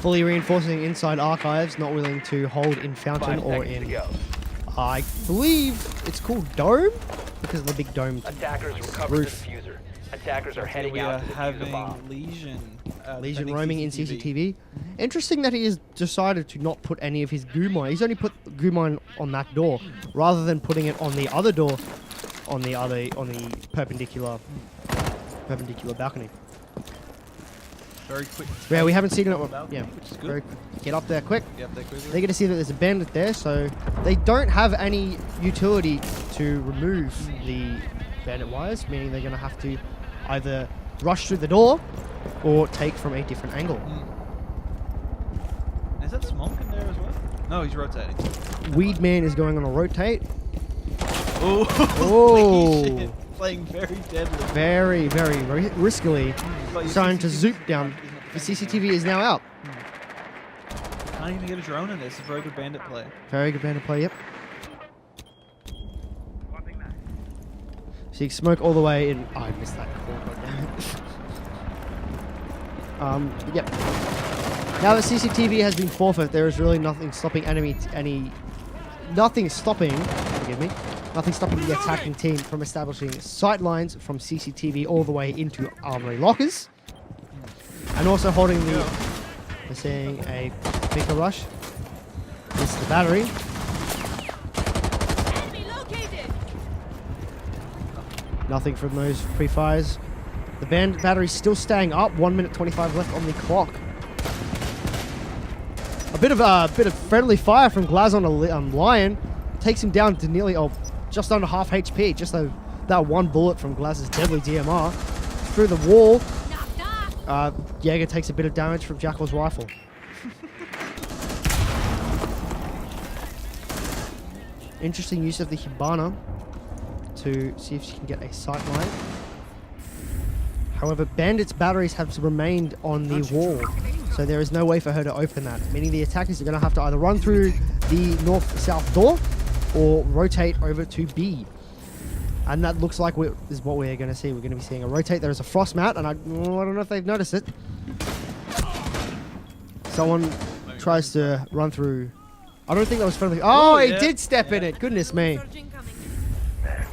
Fully reinforcing inside archives, not willing to hold in Fountain 5 or seconds to in... go. I believe it's called Dome? Because of the big dome. Attackers recovered Roof. the diffuser. Attackers are heading we out are to defuse the having bomb. Legion. Legion defending roaming in CCTV. Interesting that he has decided to not put any of his goo mine. He's only put goo mine on that door, rather than putting it on the other door, on the perpendicular balcony. Very quick. Yeah, we haven't seen it. Balcony, Yeah, which is very good. quick. Get up there quick. Yep, they're quick. They're going to see that there's a bandit there, so they don't have any utility to remove the bandit wires, meaning they're going to have to either rush through the door or take from a different angle. Is that Smonk in there as well? No, he's rotating. Weed Man is going on a rotate. Oh, Oh. shit. Playing very deadly. Very, very riskily. But your Starting to CCTV zoop down. The CCTV is now out. Can't even get a drone in this. It's a very good bandit play. Very good bandit play, yep. So you smoke all the way in. Oh, I missed that call, goddammit. Yep. Now that CCTV has been forfeit, there is really nothing stopping nothing stopping the attacking team from establishing sight lines from CCTV all the way into armory lockers. And also holding the... We're seeing a bigger rush. This is the battery. Enemy located. Nothing from those pre-fires. The battery's still staying up. 1 minute 25 left on the clock. A bit of friendly fire from Glaz on a Lion takes him down to nearly just under half HP. Just that one bullet from Glaz's deadly DMR through the wall. Knock, knock. Jaeger takes a bit of damage from Jackal's rifle. Interesting use of the Hibana to see if she can get a sight line. However, Bandit's batteries have remained on the wall, so there is no way for her to open that, meaning the attackers are going to have to either run through the north-south door or rotate over to B. And that looks like is what we're going to see. We're going to be seeing a rotate. There is a frost mat, and I don't know if they've noticed it. Someone tries to run through. I don't think that was friendly. Oh, he did step in it. Goodness me.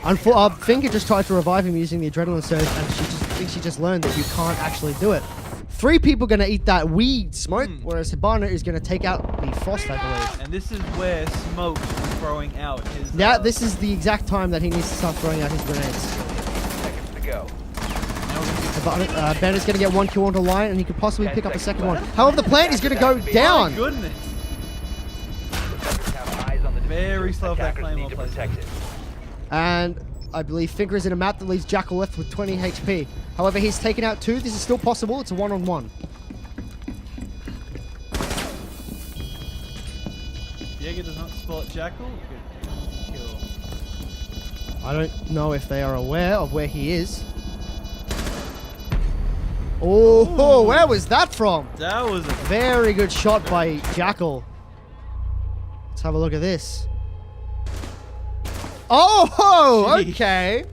Finker just tried to revive him using the adrenaline surge, and she just learned that you can't actually do it. 3 people going to eat that weed smoke, whereas Hibana is going to take out the frost, I believe. And this is where Smoke is throwing out his... This is the exact time that he needs to start throwing out his grenades. Seconds to go. Bandit's going to get 1 kill onto Lion, and he could possibly pick up the second one. However, the plant is going to go down. My goodness. Defenders have eyes on the Very diffuser. slow for that Attackers claymore need to placement. protect it. And I believe Finker is in a map that leaves Jackal left with 20 HP. However, he's taken out 2. This is still possible. It's a 1-on-1. Jaeger does not spot Jackal. Good kill. I don't know if they are aware of where he is. Oh, where was that from? That was a... Very good shot by Jackal. Let's have a look at this. Oh, Jeez. okay.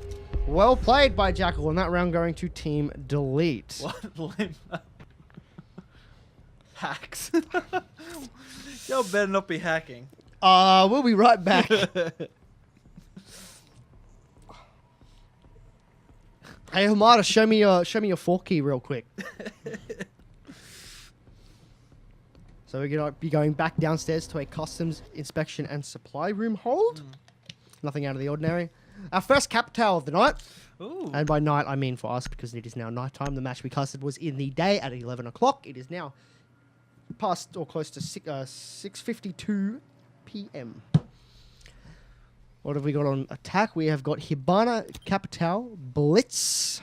Well played by Jackal. And that round going to Team Delete. What limp? Hacks. Y'all better not be hacking. We'll be right back. Hey, Hamada, show me your 4 key real quick. So we're gonna be going back downstairs to a customs inspection and supply room hold. Nothing out of the ordinary. Our first capital of the night. Ooh. And by night, I mean for us, because it is now nighttime. The match we casted was in the day at 11 o'clock. It is now past or close to 6:52 p.m. What have we got on attack? We have got Hibana, Capital, Blitz,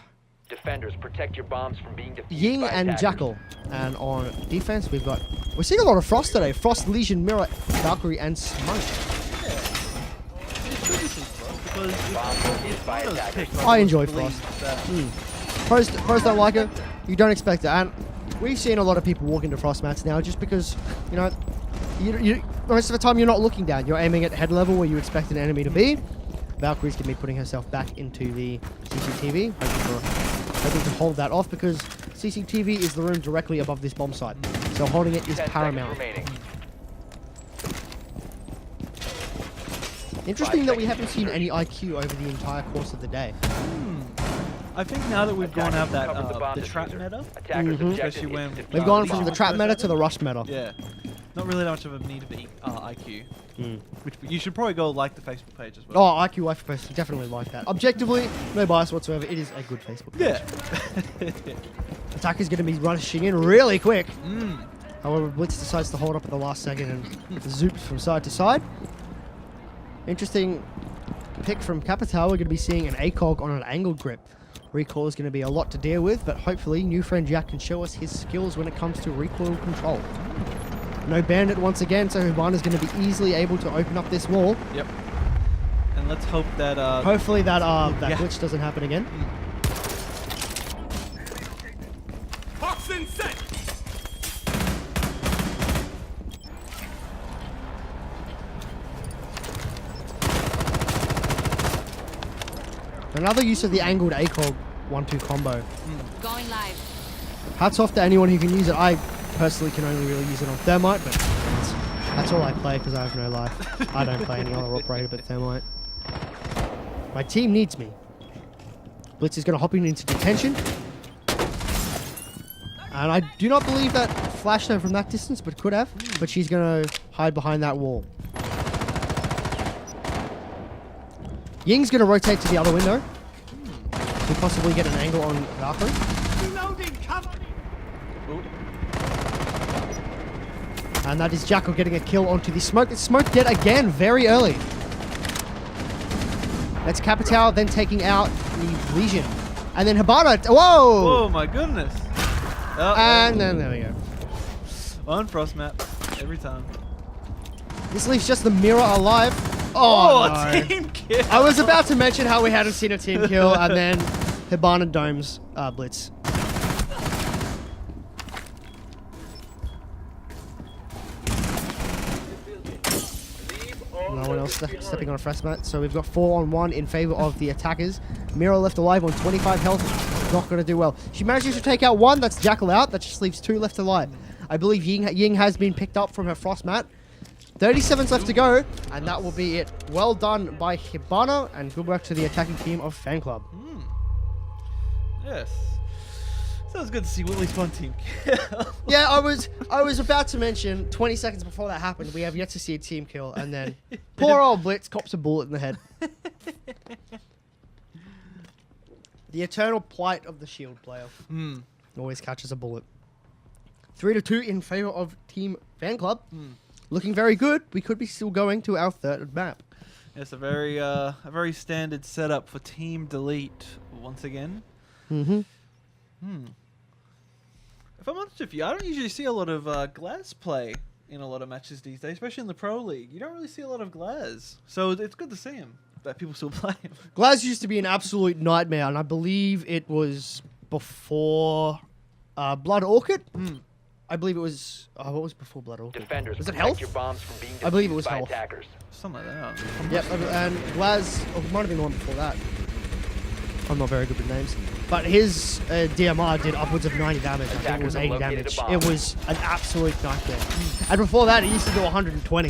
Defenders, protect your bombs from being defused Ying, by and attackers. Jackal. And on defense, we're seeing a lot of Frost today. Frost, Legion, Mirror, Valkyrie, and Smoke. because it's one of those picks. I enjoy believe Frost. that- Pros don't like it. You don't expect it. And we've seen a lot of people walk into Frost mats now just because, you know, you most of the time you're not looking down. You're aiming at head level where you expect an enemy to be. Valkyrie's going to be putting herself back into the CCTV, hoping to hold that off because CCTV is the room directly above this bomb site. So holding it is 10 paramount. seconds remaining. Interesting 5 that we seconds haven't seen to any IQ over the entire course of the day. I think now that we've gone out that Attackers covered the bomb the trap diffuser. meta, Attackers Mhm. objective Especially is when- to defuse We've the gone bomb. from the trap meta to the rush meta. yeah, not really that much of a need of IQ. Mm. Which you should probably go like the Facebook page as Oh, well. IQ life person definitely like that. Objectively, no bias whatsoever. It is a good Facebook page. Yeah. Attacker's going to be rushing in really quick. Mm. However, Blitz decides to hold up at the last second and zoops from side to side. Interesting pick from Capital. We're going to be seeing an ACOG on an angled grip. Recoil is going to be a lot to deal with, but hopefully new friend Jack can show us his skills when it comes to recoil control. No bandit once again, so Hibana's going to be easily able to open up this wall. Yep. And let's hope that Hopefully that Yeah. glitch doesn't happen again. Toxin set! Another use of the angled ACOG 1-2 combo. Going live. Hats off to anyone who can use it. I personally can only really use it on Thermite, but that's all I play because I have no life. I don't play any other operator but Thermite. My team needs me. Blitz is going to hop into detention. And I do not believe that flashed her from that distance, but could have. But she's going to hide behind that wall. Ying's going to rotate to the other window. To possibly get an angle on Valkyrie. Reloading, cover me! And that is Jackal getting a kill onto the smoke. It's smoked dead again very early. That's Capital then taking out the Legion. And then Hibana. Whoa! oh my goodness. Oh, And then there we go. on Frost map every time. This leaves just the mirror alive. Oh, no. team kill. I was about to mention how we hadn't seen a team kill, and then Hibana domes Blitz. No one else stepping on a fresh mat, so we've got 4-on-1 in favor of the attackers. Mira left alive on 25 health, not going to do well. She manages to take out one, that's Jackal out, that just leaves 2 left alive. I believe Ying has been picked up from her frost mat. 37's left to go, and that will be it. Well done by Hibana, and good work to the attacking team of Fan Club. Yes. So it's good to see at least one team kill. Yeah, I was about to mention 20 seconds before that happened, we have yet to see a team kill, and then poor old Blitz cops a bullet in the head. The eternal plight of the shield player. Always catches a bullet. 3-2 in favor of Team Fan Club. Looking very good. We could be still going to our third map. It's a very standard setup for Team Delete once again. Mm-hmm. If I'm honest with you, I don't usually see a lot of Glaz play in a lot of matches these days, especially in the Pro League. You don't really see a lot of Glaz. So it's good to see him, that people still play him. Glaz used to be an absolute nightmare, and I believe it was before Blood Orchid. I believe it was... what was before Blood Orchid? Defenders, Was it protect Health? your bombs from being I believe it was defused by Health. attackers. Something like that. Yep, and Glaz... Oh, it might have been the one before that. I'm not very good with names. But his DMR did upwards of 90 damage. I think it was 80 damage. It was an absolute nightmare. And before that, it used to do 120.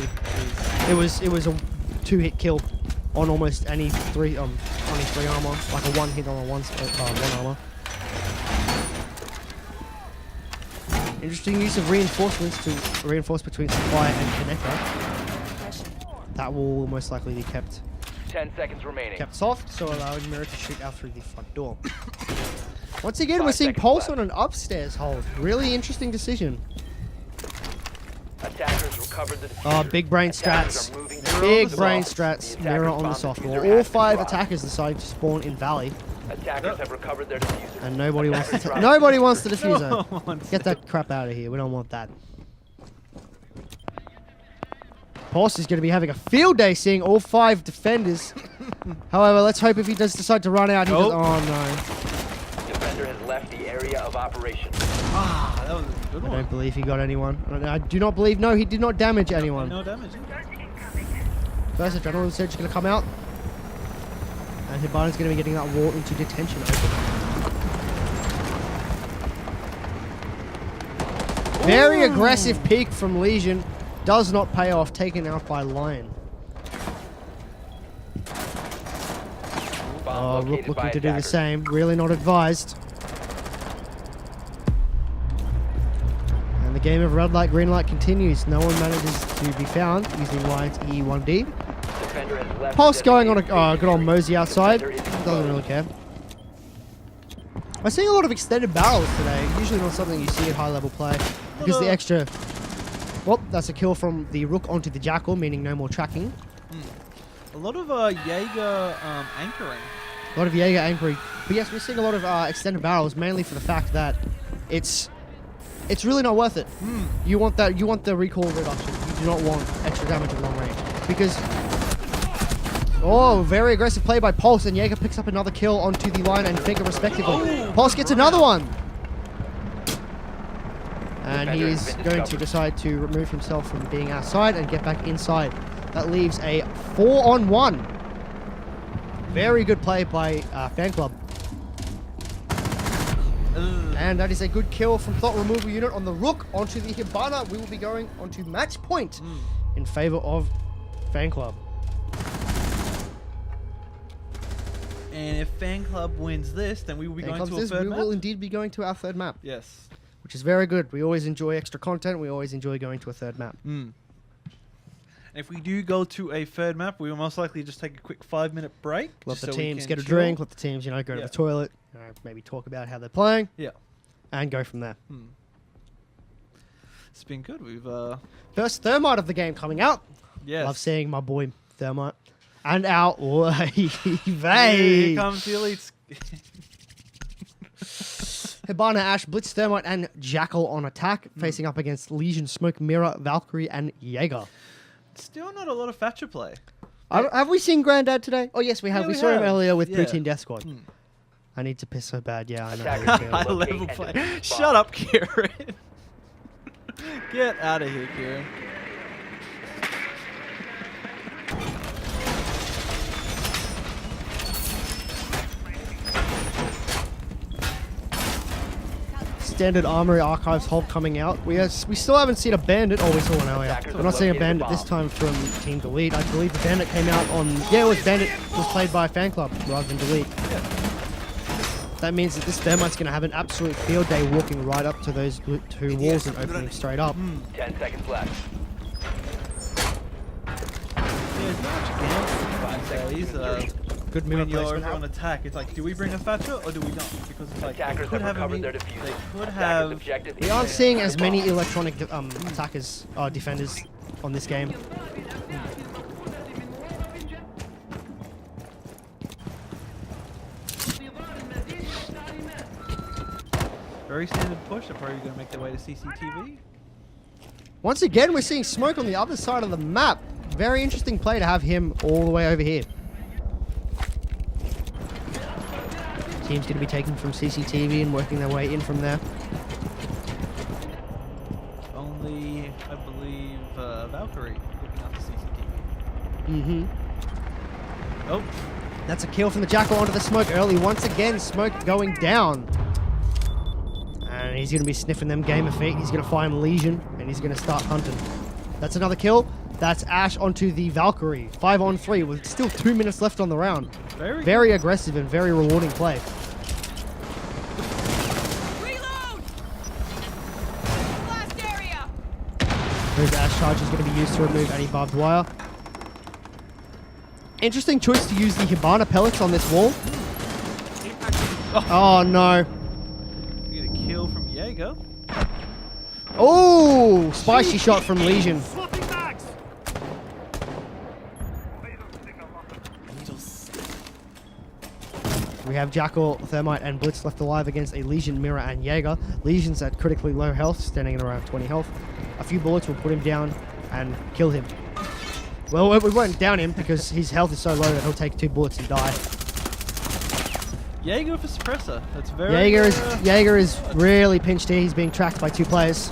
It was a 2-hit kill on almost any only 3 armor, like a 1 hit on a 1 armor. Interesting use of reinforcements to reinforce between supply and connector. That will most likely be kept 10 seconds remaining. soft, so allowing Mirror to shoot out through the front door. Once again, 5 we're seeing seconds Pulse left. on an upstairs hold. Really interesting decision. Attackers recovered the Oh, diffuser. big brain Attackers strats. are moving Big to the brain soft. strats. The Mirror attackers on the bomb soft diffuser wall. has All been 5 dropped. attackers decide to spawn in Valley, Attackers have recovered their diffuser. and nobody wants to. Attackers dropped Nobody wants the No diffuser. one Get that crap out of here. We don't want that. Pulse is going to be having a field day seeing all 5 defenders However, let's hope if he does decide to run out, he does. Oh. Oh no. Defender has left the area of operation. Ah, that was a good I one. don't believe he got anyone. I do not believe. No, he did not damage anyone. No damage. First, Adrenaline Surge is going to come out. And Hibana's going to be getting that wall into detention open. Very aggressive peek from Legion. Does not pay off. Taken out by Lion. Oh, Rook looking to do the same. Really not advised. And the game of red light, green light continues. No one manages to be found using Lion's E1D. Pulse going on a good old Mosey outside. Doesn't really care. I'm seeing a lot of extended barrels today. Usually not something you see in high level play. Because the extra... Well, that's a kill from the Rook onto the Jackal, meaning no more tracking. A lot of Jaeger anchoring. A lot of Jaeger anchoring. But yes, we're seeing a lot of extended barrels, mainly for the fact that it's really not worth it. You want that. You want the recoil reduction. You do not want extra damage at long range. Because... Oh, very aggressive play by Pulse, and Jaeger picks up another kill onto the Lion and Finger respectively. Pulse gets another one! And he is going to decide to remove himself from being outside and get back inside. That leaves a 4-on-1. Very good play by Fan Club. And that is a good kill from Thought Removal Unit on the Rook onto the Hibana. We will be going onto match point in favor of Fan Club. And if Fan Club wins this, then we will be going to a third We map. will indeed be going to our third map. Yes. Which is very good. We always enjoy extra content. We always enjoy going to a third map. And if we do go to a third map, we will most likely just take a quick 5-minute break. Let just the so we teams can get a chill. drink. Let the teams, go to the toilet. Maybe talk about how they're playing. Yeah. And go from there. It's been good. We've First Thermite of the game coming out. yes. Love seeing my boy Thermite. And our Here Vay. comes the elites. Hibana, Ash, Blitz, Thermite, and Jackal on attack, facing up against Legion, Smoke, Mirror, Valkyrie, and Jaeger. Still not a lot of Thatcher play. Have we seen Grandad today? Oh, yes, we have. Yeah, we we saw him have. earlier with Yeah. Poutine Death Squad. I need to piss so bad. Yeah, I know. how you feel. High level play. Shut up, Kieran. Get out of here, Kieran. Standard Armory Archives Hulk coming out. We still haven't seen a Bandit. Oh, we saw one earlier. We're not seeing a Bandit this time from Team Delete. I believe the Bandit came out on... Yeah, it was Bandit. Was played by Fan Club rather than Delete. That means that this Thermite's going to have an absolute field day walking right up to those two walls and opening straight up. 10 seconds left. Yeah, it's not much games these Good mirror when you're placement. on attack. It's like, do we bring a Thatcher or do we not? Because it's like, they Attackers could have have a recovered me- their they diffuser. could Attackers have... objective We is aren't seeing as many bomb. electronic attackers, defenders on this game. Very standard push. They're probably going to make their way to CCTV. Once again, we're seeing Smoke on the other side of the map. Very interesting play to have him all the way over here. Team's going to be taken from CCTV and working their way in from there. Only, I believe, Valkyrie looking up the CCTV. Mm-hmm. Oh, That's a kill from the Jackal onto the Smoke early. Once again, Smoke going down. And he's going to be sniffing them Game of Feet. He's going to find Legion, and he's going to start hunting. That's another kill. That's Ash onto the Valkyrie. 5-on-3 with still 2 minutes left on the round. Very aggressive and very rewarding play. Reload! Blast area! Those Ash charges going to be used to remove any barbed wire. Interesting choice to use the Hibana pellets on this wall. Oh no. You get a kill from Jaeger. Oh, spicy shot from Legion. Swapping bags. We have Jackal, Thermite, and Blitz left alive against a Legion, Mirror, and Jaeger. Legion's at critically low health, standing at around 20 health. A few bullets will put him down and kill him. Well, we won't down him because his health is so low that he'll take 2 bullets and die. Jaeger with a suppressor. That's very. Jaeger is really pinched here. He's being tracked by 2 players.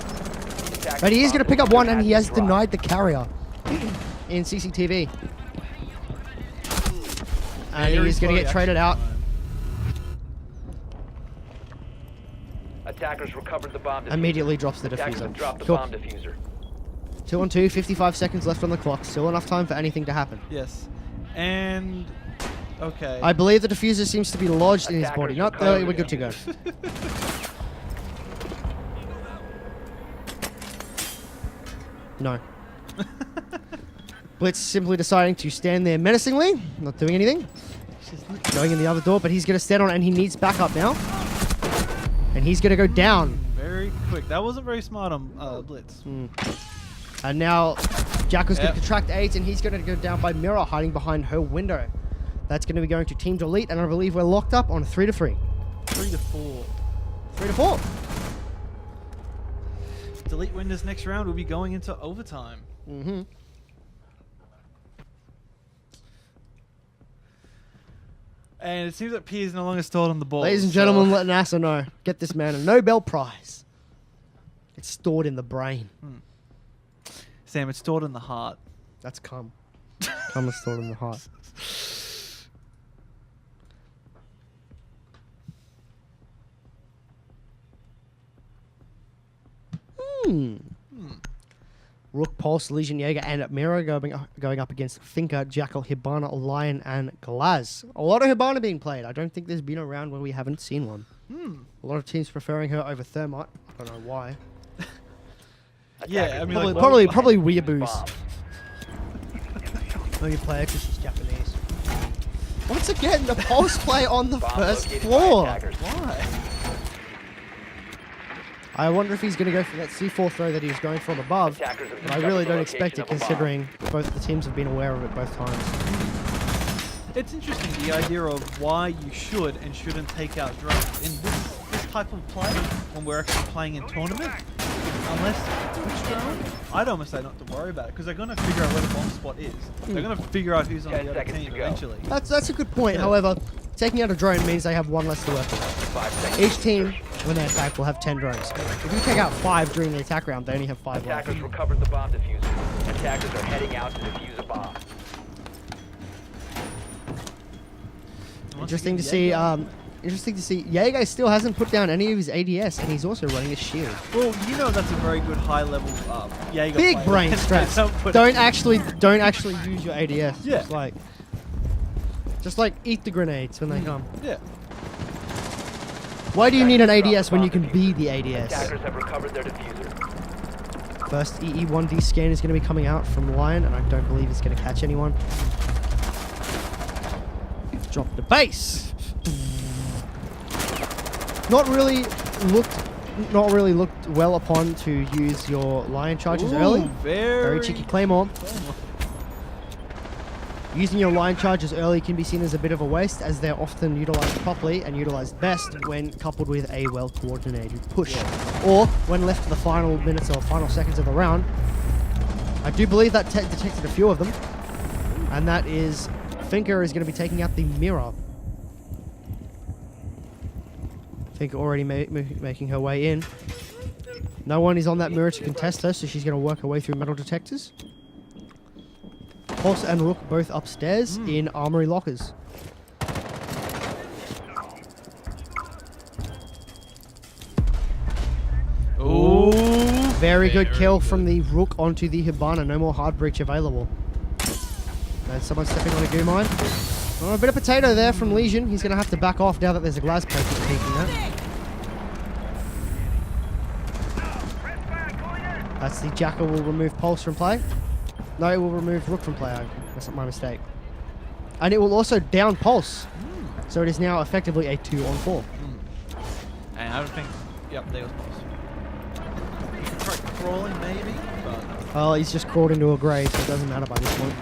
But he is going to pick up one, and he has denied the carrier in CCTV. And he's going to get traded out. Attackers recovered the bomb diffuser. Immediately drops the Attackers have diffuser. dropped the Cool. bomb diffuser. 2 on 2, 55 seconds left on the clock. Still enough time for anything to happen. Yes. And. Okay. I believe the diffuser seems to be lodged in his body. No, we're good to go. No. Blitz simply deciding to stand there menacingly, not doing anything. Going in the other door, but he's going to stand on it, and he needs backup now. And he's going to go down. Very quick. That wasn't very smart on Blitz. And now Jacko's going to contract AIDS, and he's going to go down by Mirror, hiding behind her window. That's going to be going to Team Delete, and I believe we're locked up on 3-3. 3-4. 3-4. Delete win this next round. We'll be going into overtime. Mm-hmm. And it seems that P is no longer stored on the ball. Ladies and gentlemen, let NASA know. Get this man a Nobel Prize. It's stored in the brain. Sam, it's stored in the heart. That's cum. Cum is stored in the heart. Rook, Pulse, Legion, Jaeger, and Mira going up against Finka, Jackal, Hibana, Lion, and Glaz. A lot of Hibana being played. I don't think there's been a round where we haven't seen one. A lot of teams preferring her over Thermite. I don't know why. Yeah, I mean, Probably weeaboos. Maybe play her because she's Japanese. Once again, the Pulse play on the first floor. Why? I wonder if he's going to go for that C4 throw that he was going from above. But I really don't expect it, considering both the teams have been aware of it both times. It's interesting, the idea of why you should and shouldn't take out drones. In this type of play, when we're actually playing in tournament, unless it's Twitch drone, I'd almost say not to worry about it, because they're going to figure out where the bomb spot is. They're going to figure out who's on the other team eventually. That's a good point. However, taking out a drone means they have 1 less to work with. Each team, when they attack, will have 10 drones. If you take out 5 during the attack round, they only have 5 left. Attackers recovered the bomb diffuser. Attackers are heading out to defuse a bomb. Interesting to see. Jaeger still hasn't put down any of his ADS, and he's also running a shield. Well, you know that's a very good high-level Jaeger Big player. brain stress. Don't actually use your ADS. Yeah. Just like eat the grenades when they come. Yeah. Why do you need an ADS when you can be the ADS? Attackers have recovered their diffuser. First EE1D scan is going to be coming out from Lion, and I don't believe it's going to catch anyone. Drop the base. Not really looked well upon to use your Lion charges early. Very cheeky Claymore. Using your Lion charges early can be seen as a bit of a waste, as they're often utilized properly and utilized best when coupled with a well-coordinated push. Or when left to the final minutes or final seconds of the round. I do believe that detected a few of them. And that is, Finka is going to be taking out the Mirror. Finka already making her way in. No one is on that Mirror to contest her, so she's going to work her way through metal detectors. Pulse and Rook both upstairs in armory lockers. Ooh. Very good kill from the Rook onto the Hibana. No more hard breach available. And someone stepping on a goo mine. Oh, a bit of potato there from Legion. He's going to have to back off now that there's a glass plate that's peeking that. That's the Jackal will remove Pulse from play. No, it will remove Rook from play. That's not my mistake. And it will also down Pulse. So it is now effectively a 2-on-4. And I don't think... Yep, there was Pulse. He could try crawling maybe, but... Well, he's just crawled into a grave, so it doesn't matter by this point.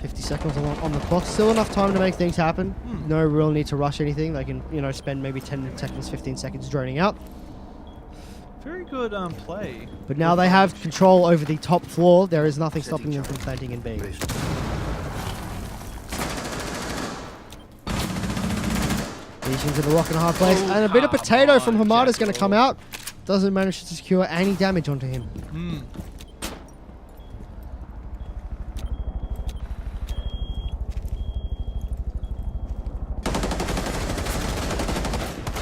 50 seconds on the clock. Still enough time to make things happen. No real need to rush anything. They can, spend maybe 10 seconds, 15 seconds droning out. Very good play. But now they have control over the top floor. There is nothing stopping them from planting in B. Legion's in the rock and a hard place. And a bit of potato from Hamada's going to come out. Doesn't manage to secure any damage onto him.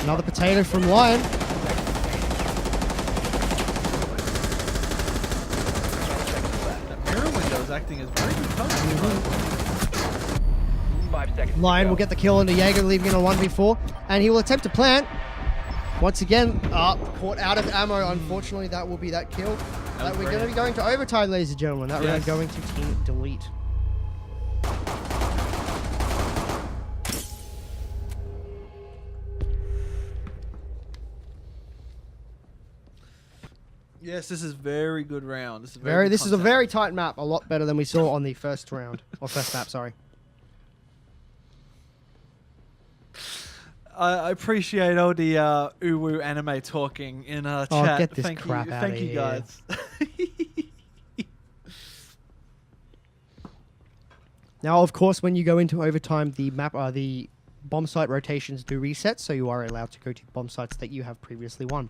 Another potato from Lion. That mirror window is acting as very good cover. 5 seconds. Lion will get the kill into Jaeger, leaving in a 1v4. And he will attempt to plant. Once again, caught out of ammo. Unfortunately, that will be that kill. But we're going to be going to overtime, ladies and gentlemen. That round going to Team Delete. Yes, this is very good round. This is This is a very tight map. A lot better than we saw on the first round. Or first map, sorry. I appreciate all the uwu anime talking in chat. Oh, get this Thank crap you, out thank of you here. guys. Now, of course, when you go into overtime, the map, the bomb site rotations do reset, so you are allowed to go to bomb sites that you have previously won.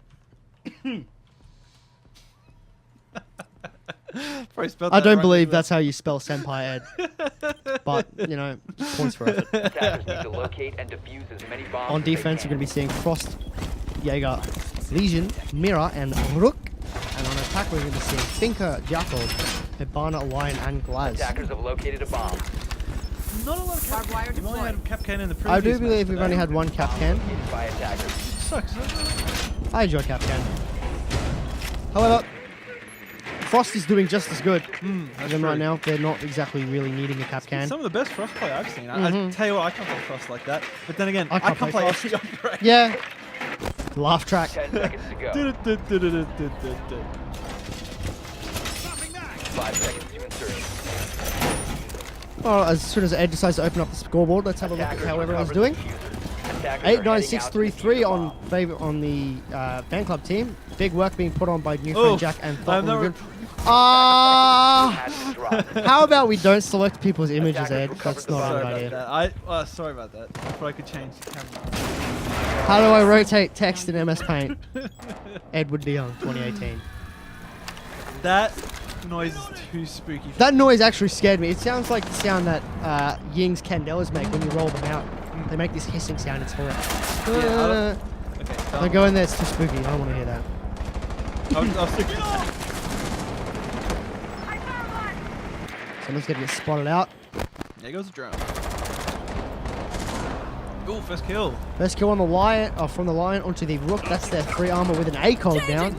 I don't believe that's how you spell Senpai Ed. But, you know, points for effort. Attackers need to locate and defuse as many bombs On as they defense, can. you're going to be seeing Frost, Jaeger, Legion, Mira, and Rook. And on attack, we're going to be seeing Finker, Jackal, Hibana, Lion, and Glaz. Attackers have located a bomb. Not a lot of Barbed wire We've only had Capcan in the previous I do match believe we've today. only had one Capcan. Located by attackers. Sucks, doesn't it? I enjoy Capcan. However, Frost is doing just as good as them right now. They're not exactly really needing a Capcan. Some of the best Frost play I've seen. I tell you what, I can't play Frost like that. But then again, I I can't can't play play Frost. every upgrade. Yeah. Laugh track. 10 seconds to go. 5 seconds to insertion. Well, as soon as Ed decides to open up the scoreboard, let's have a look at Attackers how everyone's recover doing. the diffuser. Attackers are 8, 9, heading 6, out to 3, defuse 3 the on bomb. favor on the fan club team. Big work being put on by new Oh, friend Jack and I've never- Thought. Ah! Has been dropped. How about we don't select people's images, Ed? Attackers That's recovered not a Sorry good about idea. that. Sorry about that. I thought I could change the camera. How do I rotate text in MS Paint? Edward DeYoung, 2018. That noise is too spooky. That noise actually scared me. It sounds like the sound that Ying's Candelas make when you roll them out. They make this hissing sound. It's horrible. Yeah, Okay, Don't go in there. It's too spooky. I don't want to hear that. I'll stick to that. Someone's going to get spotted out. There goes the drone. Ooh, first kill. First kill on the Lion, from the Lion onto the Rook. That's their 3 armor with an ACOG down.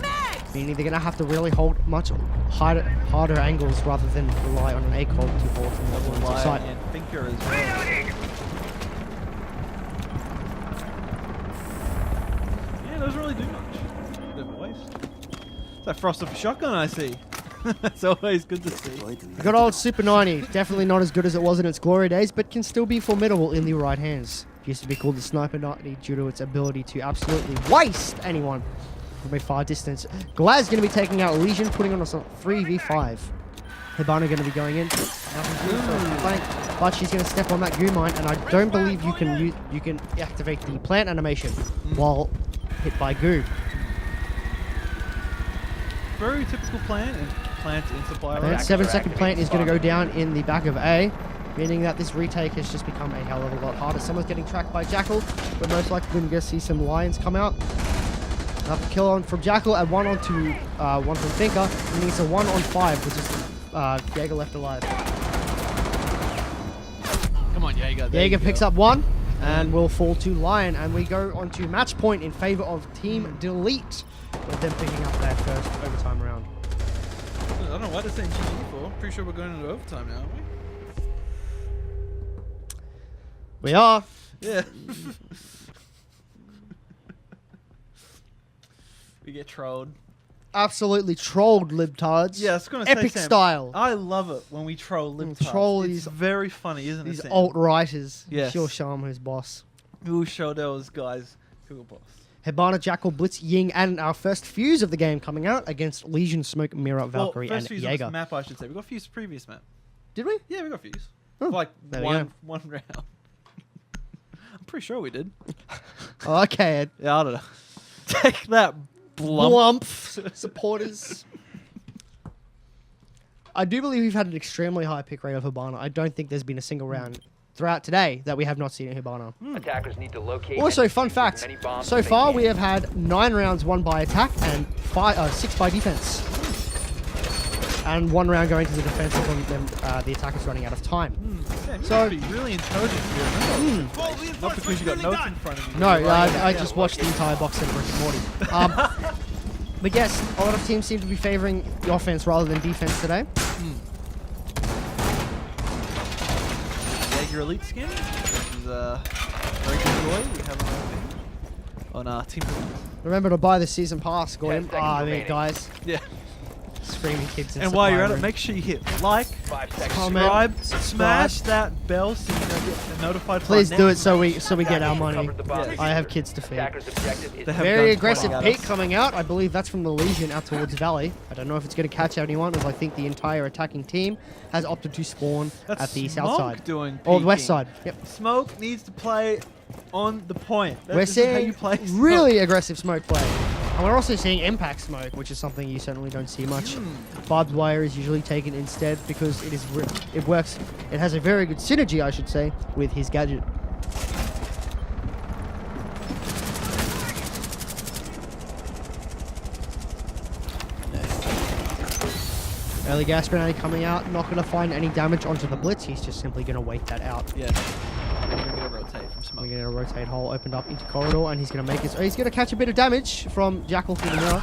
Meaning they're going to have to really hold much harder angles rather than rely on an ACOG to hold from the one Lion side. and Finker as well. Yeah, doesn't really do much. Bit of a waste. It's that Frost of a shotgun I see. It's always good to see. Good old Super 90. Definitely not as good as it was in its glory days, but can still be formidable in the right hands. It used to be called the Sniper 90 due to its ability to absolutely waste anyone from a far distance. Glaz going to be taking out Legion, putting on us a 3v5. Hibana going to be going in. Nothing to do for the flank, but she's going to step on that goo mine, and I don't believe you can activate the plant animation while hit by goo. Very typical plant and plants in supply. That 7-second plant is going to go down in the back of A, meaning that this retake has just become a hell of a lot harder. Someone's getting tracked by Jackal. We're most likely going to see some Lions come out. Another kill on from Jackal and one onto one from Finker. Meaning it's a 1-on-5 with just Jaeger left alive. Come on, Jaeger. Jaeger picks up 1 and will fall to Lion, and we go on to match point in favor of Team Delete, with them picking up their first overtime round. I don't know what they're saying GG for. Pretty sure we're going into overtime now, aren't we? We are. Yeah. We get trolled. Absolutely trolled, libtards. Yeah, I was gonna say, Epic Sam, style. I love it when we troll libtards. Troll it's these- very funny, isn't it, These Sam? alt-writers. Yes. Sure, show 'em who's boss. We'll show those guys who are boss. Hibana, Jackal, Blitz, Ying, and our first fuse of the game coming out against Legion, Smoke, Mirror, Valkyrie, well, first and fuse of Jaeger. this map, I should say. We got fuse previous map. Did we? Yeah, we got fuse. Oh, For like there we one go. round. I'm pretty sure we did. Oh, okay, Ed. Yeah, I don't know. Take that, Blump. Blump supporters. I do believe we've had an extremely high pick rate of Hibana. I don't think there's been a single round throughout today that we have not seen a Hibana. Attackers need to locate. Also, and fun defuse as fact, many bombs so as they far can. we have had 9 rounds won by attack and 6 by defense. And 1 round going to the defense when the attackers running out of time. Yeah, you So- must be really intelligent here. Remember? Full Not reinforcements because you got nearly notes done. in front of you. No, You're writing I it just down. watched the entire box set of Rick and Morty. But yes, a lot of teams seem to be favoring the offense rather than defense today. Jaeger Elite skin, which is very good joy. We have on our team. Remember to buy the season pass, Gordon. 10 seconds remaining. Guys, Yeah. screaming kids. in And while you're supply at it, room. make sure you hit like, 5 seconds. Comment. subscribe, subscribe. smash that bell so you don't get notified. for Please our do it next so we get our money. Recovered the bomb. Yes. I have kids to feed. Attackers' objective is They have Very guns aggressive pointing at peek us. coming out. I believe that's from the Legion out towards Valley. I don't know if it's going to catch anyone, as I think the entire attacking team has opted to spawn That's at the Smoke south side. doing Or the west peeking. side. Yep. Smoke needs to play on the point. We're This is how seeing you play Smoke. really aggressive smoke play. And we're also seeing impact smoke, which is something you certainly don't see much. Barbed wire is usually taken instead because it works. It has a very good synergy, I should say, with his gadget. Early gas grenade coming out, not going to find any damage onto the blitz. He's just simply going to wait that out. Yeah. We're gonna rotate from Smoke. We're going to rotate hole opened up into corridor, and he's going to make it. He's going to catch a bit of damage from Jackal through the mirror.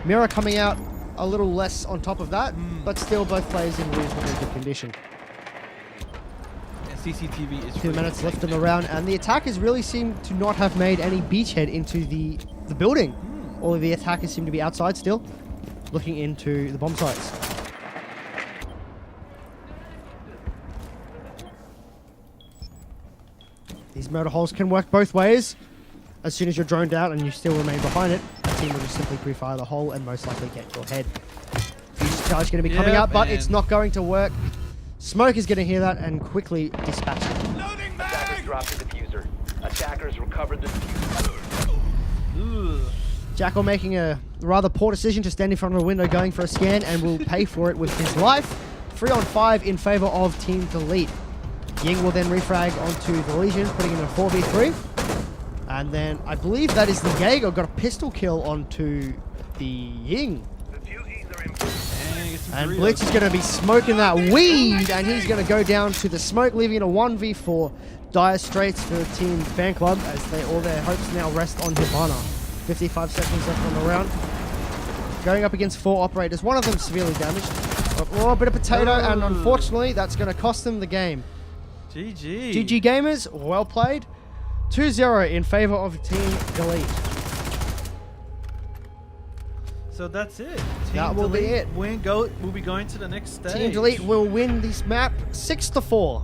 Mirror coming out a little less on top of that, but still both players in reasonably good condition. And CCTV is 2 minutes left in the round, and the attackers really seem to not have made any beachhead into the building. All of the attackers seem to be outside still, looking into the bomb sites. These motor holes can work both ways. As soon as you're droned out and you still remain behind it, the team will just simply pre-fire the hole and most likely get your head. Fuse charge going to be coming Yep, out, but it's and- not going to work. Smoke is going to hear that and quickly dispatch it. Loading Attackers mag! dropped the diffuser. Attackers recovered the diffuser. Ugh. Jackal making a rather poor decision to stand in front of a window going for a scan and will pay for it with his life. 3 on 5 in favor of Team Delete. Ying will then refrag onto the Legion, putting in a 4v3. And then I believe that is the Jaeger got a pistol kill onto the Ying. And get some And Doritos. Blitz is going to be smoking that weed, and he's going to go down to the smoke, leaving it a 1v4. Dire Straits for Team Fan Club, as all their hopes now rest on Hibana. 55 seconds left on the round. Going up against 4 operators, one of them severely damaged. Oh, a bit of potato, and unfortunately, that's going to cost them the game. GG. GG Gamers, well played. 2-0 in favor of Team Delete. So that's it. Team That will be Delete it. We'll be going to the next stage. Team Delete will win this map 6-4.